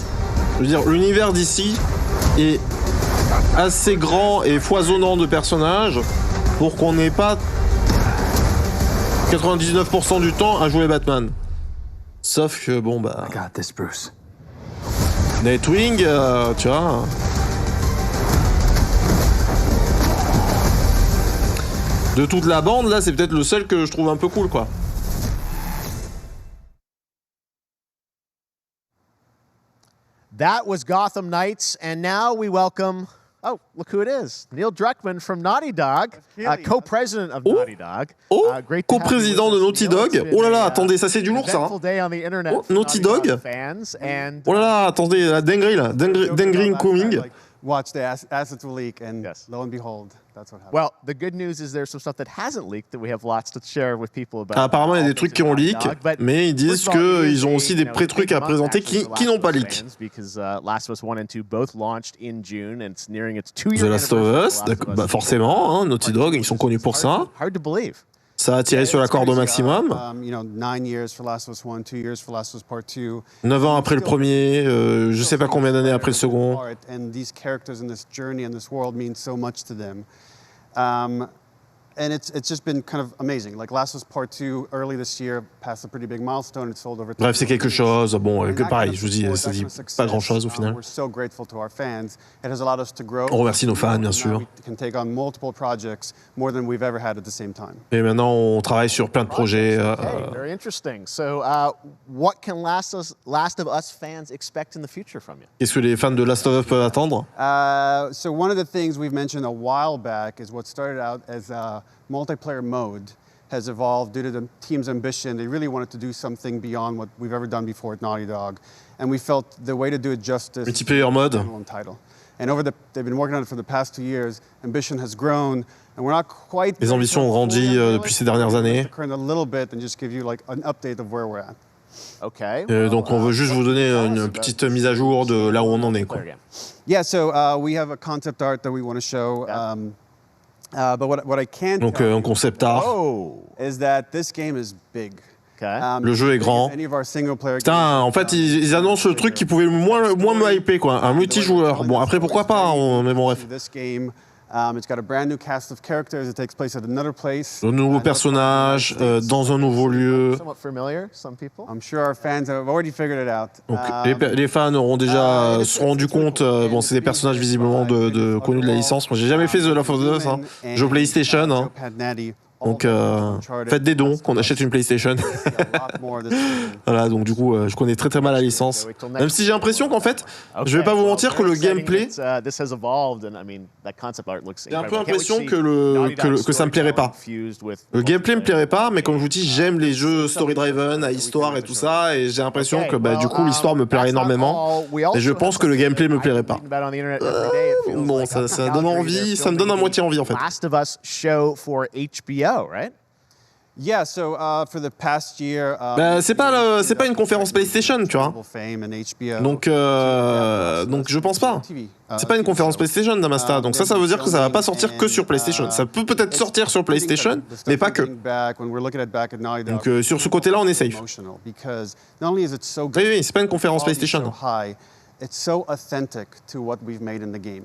Je veux dire, l'univers d'ici est assez grand et foisonnant de personnages pour qu'on n'ait pas 99% du temps à jouer Batman. Sauf que, bon, bah... Nightwing, tu vois... De toute la bande, là, c'est peut-être le seul que je trouve un peu cool, quoi. That was Gotham Knights, and now we welcome, oh, look who it is, Neil Druckmann from Naughty Dog, co-president of Naughty Dog. Great co-président de Naughty Dog. Oh là là, attendez, ça c'est du lourd ça. Hein. Oh, Naughty Dog. Oh là là, attendez, la dinguerie là, dinguerie coming. Watch the assets will leak, and lo and behold, that's what happened. Well, the good news is there's some stuff that hasn't leaked that we have lots to share with people about. Apparemment, il y a des trucs qui ont leak, mais ils disent qu'ils ont aussi des pré-trucs à présenter qui n'ont pas leak. Because Last of Us 1 and 2 both launched in June, and it's nearing its 2-year The Last of Us, bah forcément, hein, Naughty Dog, ils sont connus pour ça. Hard to believe. Ça a tiré sur la corde au maximum. 9 ans après le premier, je sais pas combien d'années après le second. And it's just been kind of amazing. Like Last of Us Part 2 early this year passed a pretty big milestone. It sold over. Bref, c'est quelque chose. Bon, pareil, je vous dis, ça dit pas grand chose au final. On remercie nos fans, bien sûr. Et maintenant, on travaille sur plein de projets. Very interesting. So, what can Last of Us fans expect in the future from you? Qu'est-ce que les fans de Last of Us peuvent attendre? So one of the things we've mentioned a while back is what started out as multiplayer mode has evolved due to the team's ambition. They really wanted to do something beyond what we've ever done before at Naughty Dog. And we felt the way to do it justice multiplayer mode. Title. And they've been working on it for the past 2 years. Ambition has grown, and we're not quite. Les ambitions ont grandi depuis ces dernières années. A little bit and just give you like an update of where we're at. Okay. Donc on veut juste vous donner une petite mise à jour de là où on en est, quoi. Yeah, so we have a concept art that we want to show. But what I can't donc un concept art. Is that this game is big. Le jeu est grand. Putain, en fait, ils annoncent le truc qui pouvait moins me hyper, quoi. Un multijoueur. Bon, après, pourquoi pas, mais bon, bref. De nouveaux personnages, dans un nouveau lieu. Donc, les fans auront déjà se sont rendus compte. Bon, c'est des personnages visiblement connus de la licence. Moi, j'ai jamais fait The Last of Us, hein. Jeu PlayStation. Hein. Donc faites des dons, qu'on achète une PlayStation. Voilà, donc du coup, je connais très très mal la licence. Même si j'ai l'impression qu'en fait, je vais pas vous mentir que le gameplay, j'ai un peu l'impression que ça me plairait pas. Le gameplay me plairait pas, mais comme je vous dis, j'aime les jeux story-driven, à histoire et tout ça, et j'ai l'impression que du coup l'histoire me plairait énormément, et je pense que le gameplay me plairait pas. Bon, ça donne envie, ça me donne à moitié envie en fait. Last of Us show for HBO, right? Yeah, so for the past year, c'est pas une conférence PlayStation, tu vois. Donc je pense pas. C'est pas une conférence PlayStation, Damasta. Donc ça veut dire que ça va pas sortir que sur PlayStation. Ça peut peut-être sortir sur PlayStation, mais pas que. Donc sur ce côté-là, on est safe. Oui, c'est pas une conférence PlayStation. It's so authentic to what we've made in the game,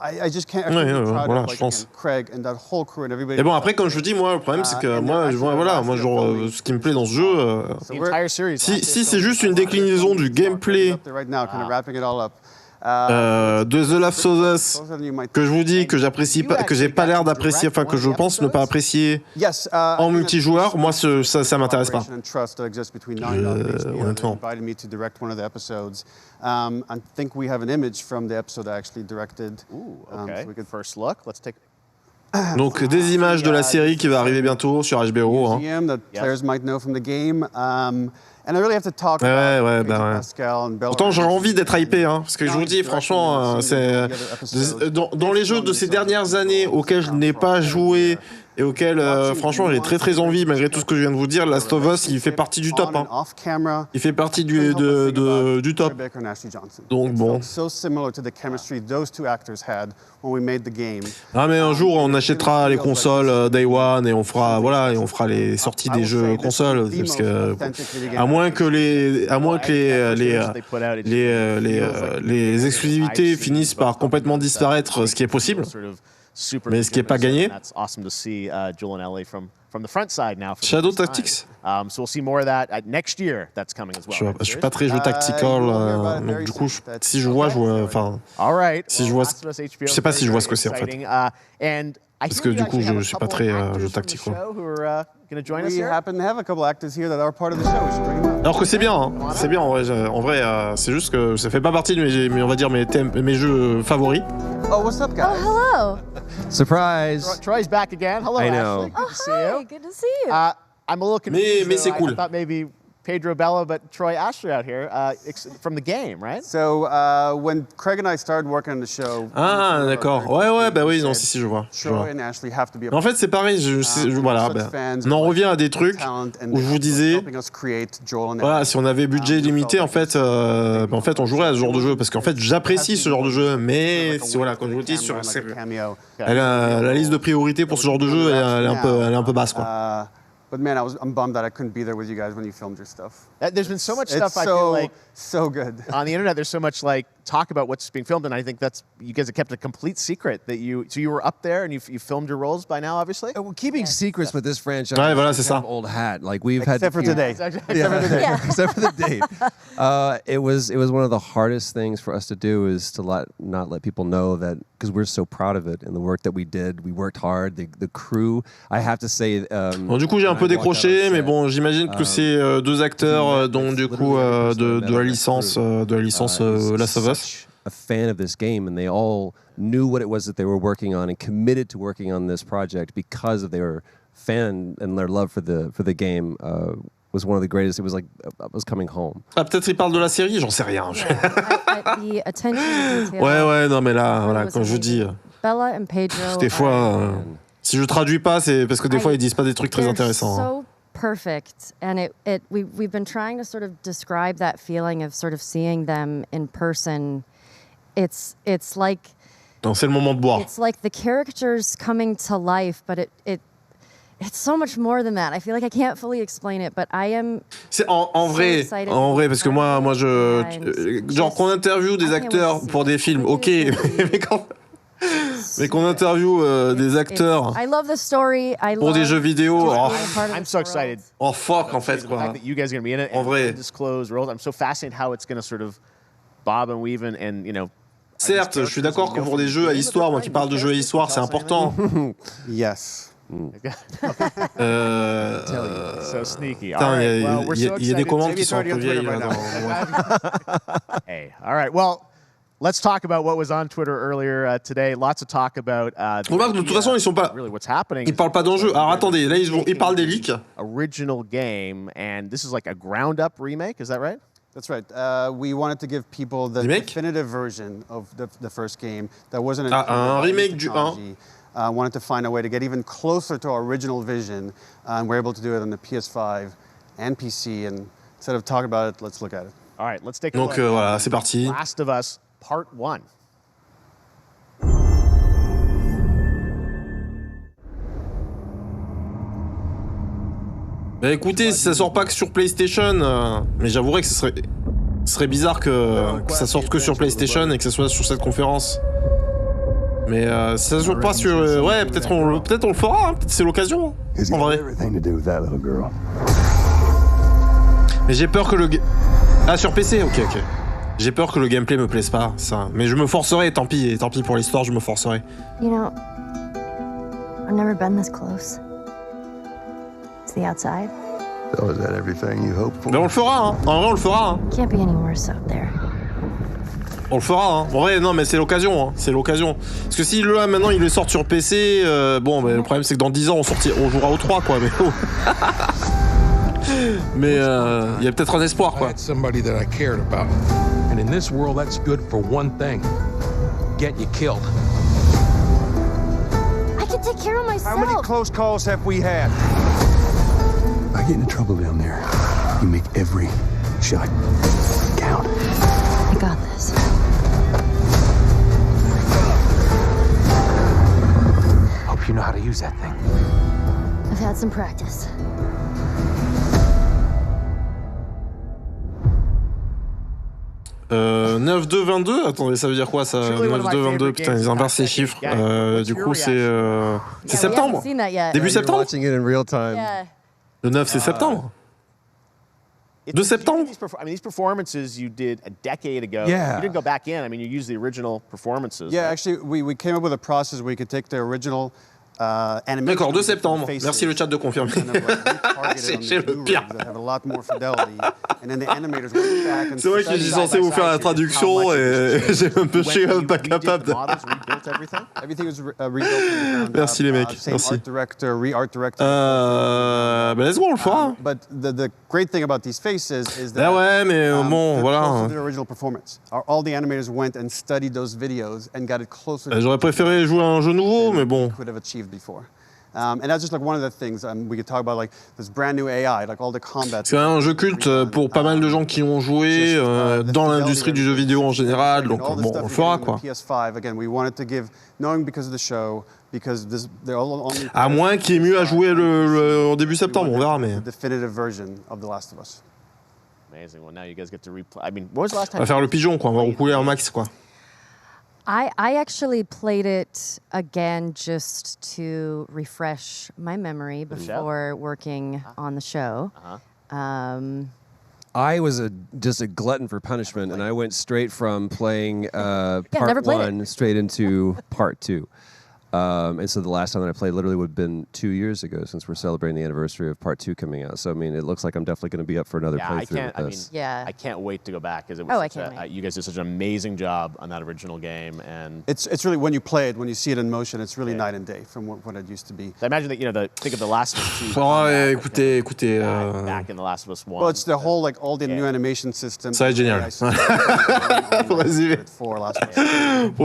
I just can't. Voilà, je pense. Et bon, après, comme je vous dis, moi, le problème, c'est que ce qui me plaît dans ce jeu, si c'est juste une déclinaison du gameplay de The Last of Us, que je vous dis que j'apprécie pas, que j'ai pas l'air d'apprécier, enfin que je pense ne pas apprécier en multijoueur, moi ça m'intéresse pas. Honnêtement. I think we have an image from the episode I actually directed. Okay. So we could first look. Let's take. Donc des images de la série qui va arriver bientôt sur HBO. That players might know from the game. And I really have to talk about Pourtant, j'aurais envie d'être hypé, parce que je vous dis, franchement, c'est dans les jeux de ces dernières années auxquels je n'ai pas joué et auxquels, franchement, j'ai très très envie, malgré tout ce que je viens de vous dire. Last of Us, il fait partie du top. Il fait partie du top. Donc bon. Ah mais un jour, on achètera les consoles Day One et on fera les sorties des jeux consoles, parce que à moins que les exclusivités finissent par complètement disparaître, ce qui est possible. Mais ce qui n'est pas gagné. Shadow Tactics. So we'll see more of that next year. That's coming as well. Je suis pas très jeu tactical, donc du coup, si je vois, si je vois, je sais pas si je vois ce que c'est en fait. Parce que du coup, je suis pas très jeu tactical. Alors que c'est bien, c'est bien en vrai, c'est juste que ça fait pas partie de mes on va dire mes jeux favoris. Oh, what's up, guys? Oh, hello. Surprise. Troy's back again. Hello, I know. Ashley. Good to see you. Good to see you. I'm a little confused. Mais c'est cool. I thought maybe Pedro Bella, but Troy Ashley out here from the game, right? So when Craig and I started working on the show. Ah d'accord. Ouais, bah oui, non, si je vois. En fait, c'est pareil. Voilà, on en revient à des trucs où je vous disais, voilà, si on avait budget limité, en fait, on jouerait à ce genre de jeu, parce qu'en fait, j'apprécie ce genre de jeu, mais voilà, comme je vous dis, la liste de priorités pour ce genre de jeu, elle est un peu basse, quoi. But man, I'm bummed that I couldn't be there with you guys when you filmed your stuff. There's been so much stuff I feel like so good on the internet. There's so much like talk about what's being filmed, and I think that's you guys have kept a complete secret that you were up there and you filmed your roles by now, obviously. Well, keeping secrets with this franchise. Ouais, voilà, c'est ça. Old hat, like we've had. Except for today. Except for the date. It was one of the hardest things for us to do is to not let people know that, because we're so proud of it and the work that we did. We worked hard. The crew. I have to say. Bon, du coup, j'ai un peu décroché, mais bon, j'imagine que c'est deux acteurs, dont du coup de la licence Last of Us. A fan of this game, and they all knew what it was that they were working on and committed to working on this project because of their fan and their love for the game. Was one of the greatest. It was like I was coming home. Ah, peut-être il parle de la série, j'en sais rien. The attention to detail. Ouais, non mais là, voilà, comme je vous dis. Bella and Pedro. Des fois, si je traduis pas, c'est parce que des fois ils disent pas des trucs très intéressants. So perfect, and we've been trying to sort of describe that feeling of sort of seeing them in person. It's like. Non, c'est le moment de boire. It's like the characters coming to life, but it's so much more than that. I feel like I can't fully explain it, but I am. C'est en vrai, parce que moi, genre qu'on interviewe des acteurs pour des films, ok, mais qu'on interviewe des acteurs pour des jeux vidéo. I'm so excited. Oh fuck, en fait, quoi. You guys are gonna be in it. En vrai. Undisclosed roles. I'm so fascinated how it's gonna sort of bob and weave and Certes, je suis d'accord que pour des jeux à histoire, moi qui parle de jeux à histoire, c'est important. Yes. So sneaky. Putain, All right. Well, we're so il y a des excited. commandes Maybe qui sont un it's peu already on vieilles. Twitter Là, by Hey, all right. Well, let's talk about what was on Twitter earlier today. Lots of talk about. Remarque, de toute façon, ils sont pas. Really, what's happening? Ils parlent pas d'enjeux. Alors attendez, là ils parlent des leaks. Original game, and this is like a ground-up remake. Is that right? That's right. We wanted to give people the definitive version of the first game that wasn't un remake du 1. Wanted to find a way to get even closer to our original vision, and we're able to do it on the PS5 and PC. And instead of talking about it, let's look at it. All right, let's take a Donc look. voilà, c'est parti. Last of Us Part 1. Bah écoutez, si ça sort pas que sur PlayStation, mais j'avouerais que ce serait bizarre que ça sorte que sur PlayStation et que ça soit sur cette conférence. Mais si ça sort pas sur... ouais, peut-être on le fera, hein, peut-être c'est l'occasion, en vrai. Mais j'ai peur que le... Ah, sur PC, ok. J'ai peur que le gameplay me plaise pas, ça. Mais je me forcerai, tant pis pour l'histoire, je me forcerai. You know, I've never been this close. It's the outside. So is that everything you hope for? Mais on le fera, hein. En vrai, on le fera, hein. Can't be any worse out there. On le fera, hein. En vrai, non, mais c'est l'occasion, hein. C'est l'occasion. Parce que si là, maintenant, il le sort sur PC, bon, bah, le problème, c'est que dans 10 ans, on jouera au 3, quoi. Mais oh. Mais il y a peut-être un espoir, quoi. Somebody that I cared about. And in this world, that's good for one thing. Get you killed. I can take care of myself. How many close calls have we had? I get into trouble down there. You make every shot count. I got this. Hope you know how to use that thing. I've had some practice. Euh, 9-2-22 Attendez, ça veut dire quoi ça 9-2-22 Putain, ils inversent les chiffres. Du coup, c'est septembre. Début septembre. Le 9, c'est septembre. De septembre. I mean, these performances you did a decade ago. Yeah. You didn't go back in. I mean, you used the original performances. Yeah, actually, we came up with a process where we could take the original animation. D'accord, 2 septembre. Merci le chat de confirmer. C'est le pire. C'est vrai que je suis censé vous faire la traduction et j'ai un peu chier pas capable. Merci les mecs, merci. Bah let's go, on le fera. But the great thing about these faces is that ah ouais, mais bon, voilà. the original performance. All the animators went and studied those videos and got it closer. J'aurais préféré jouer à un jeu nouveau, mais bon. Could have achieved before. And that's just like one of the things we could talk about, like this brand new AI, like all the combat. C'est un jeu culte pour pas mal de gens qui ont joué dans l'industrie du jeu vidéo en général, donc bon, on le fera quoi. PS5 again, we wanted to give, knowing because of the show, because they're all only. À moins qu'il y ait mieux à jouer au début septembre, on verra, mais. The definitive version of The Last of Us. Amazing. Well, now you guys get to replay. I mean, when was the last time? On va faire le pigeon quoi, on va rouler un max quoi. I actually played it again just to refresh my memory before working on the show. I was just a glutton for punishment, and I went straight from playing part 1 straight into part 2. And so the last time that I played literally would have been 2 years ago, since we're celebrating the anniversary of part 2 coming out. So I mean, it looks like I'm definitely going to be up for another playthrough with this. I can't wait to go back because it was you guys did such an amazing job on that original game, and it's really when you play it, when you see it in motion, it's really night and day from what it used to be. I imagine that think of The Last of Us 2. Oh, écoutez. Back in The Last of Us 1. Well, it's the whole all the new animation systems. Ça va être génial. Pour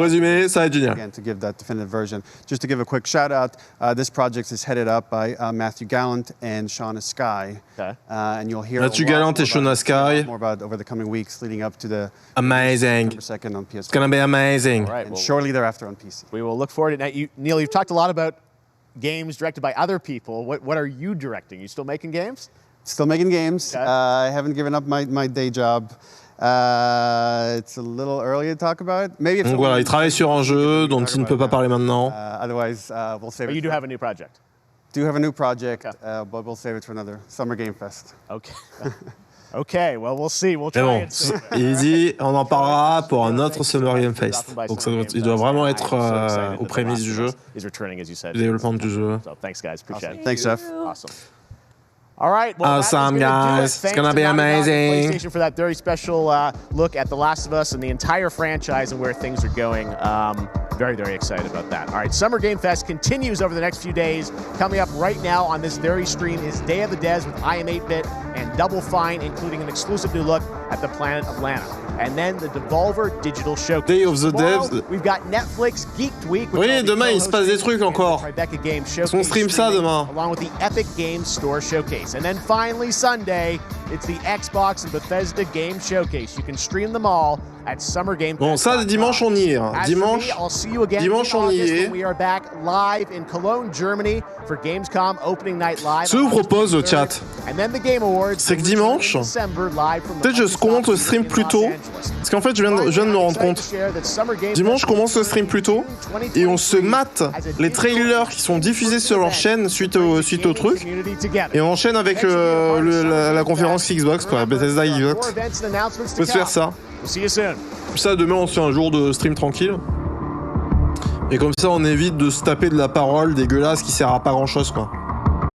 résumer, ça va être génial. Again, to give that definitive version. Just to give a quick shout out, this project is headed up by Matthew Gallant and Shauna Sky. Okay. And you'll hear Matthew Gallant et Shauna Sky. More about over the coming weeks leading up to the amazing. Second on PS4. It's gonna be amazing. Right, and shortly thereafter on PC. We will look forward to it. Neil, you've talked a lot about games directed by other people. What are you directing? You still making games? Still making games. Okay. I haven't given up my day job. It's a little early to talk about. Maybe. Donc voilà, il travaille sur un jeu dont il ne peut pas parler maintenant. Otherwise, we'll save it. But you do have a new project. Do have a new project, but we'll save it for another Summer Game Fest. Okay. Okay, well, we'll see. We'll try Mais bon, and see. il dit, on en parlera pour un autre Summer Game Fest. Donc il doit vraiment être aux prémices du jeu, du développement du jeu. So thanks, guys. Appreciate it. Thanks, Jeff. Awesome. All right, well, Awesome, guys. It's gonna be amazing. PlayStation for that very special look at The Last of Us and the entire franchise and where things are going. Very, very excited about that. All right, Summer Game Fest continues over the next few days. Coming up right now on this very stream is Day of the Des with I Am 8-Bit and Double Fine, including an exclusive new look at the planet of Lana. And then the Devolver Digital Showcase. Day of the Devs. We've got Netflix Geeked Week. Oui, demain il se passe des trucs encore. On stream ça demain. Along with the Epic Games Store Showcase. And then finally Sunday, it's the Xbox and Bethesda Game Showcase. You can stream them all at Summer Game Fest. Bon, ça dimanche on y est. Dimanche on y est. We are back live in Cologne, Germany for Gamescom opening night live. Ce que je vous propose au chat, c'est que dimanche, peut-être je commence le stream plus tôt. Parce qu'en fait, je viens de me rendre compte. Dimanche, je commence le stream plus tôt et on se mate les trailers qui sont diffusés sur leur chaîne suite au truc. Et on enchaîne avec la conférence Xbox, quoi, Bethesda Xbox. On peut se faire ça. Ça, demain, on se fait un jour de stream tranquille. Et comme ça, on évite de se taper de la parole dégueulasse qui sert à pas grand chose, quoi.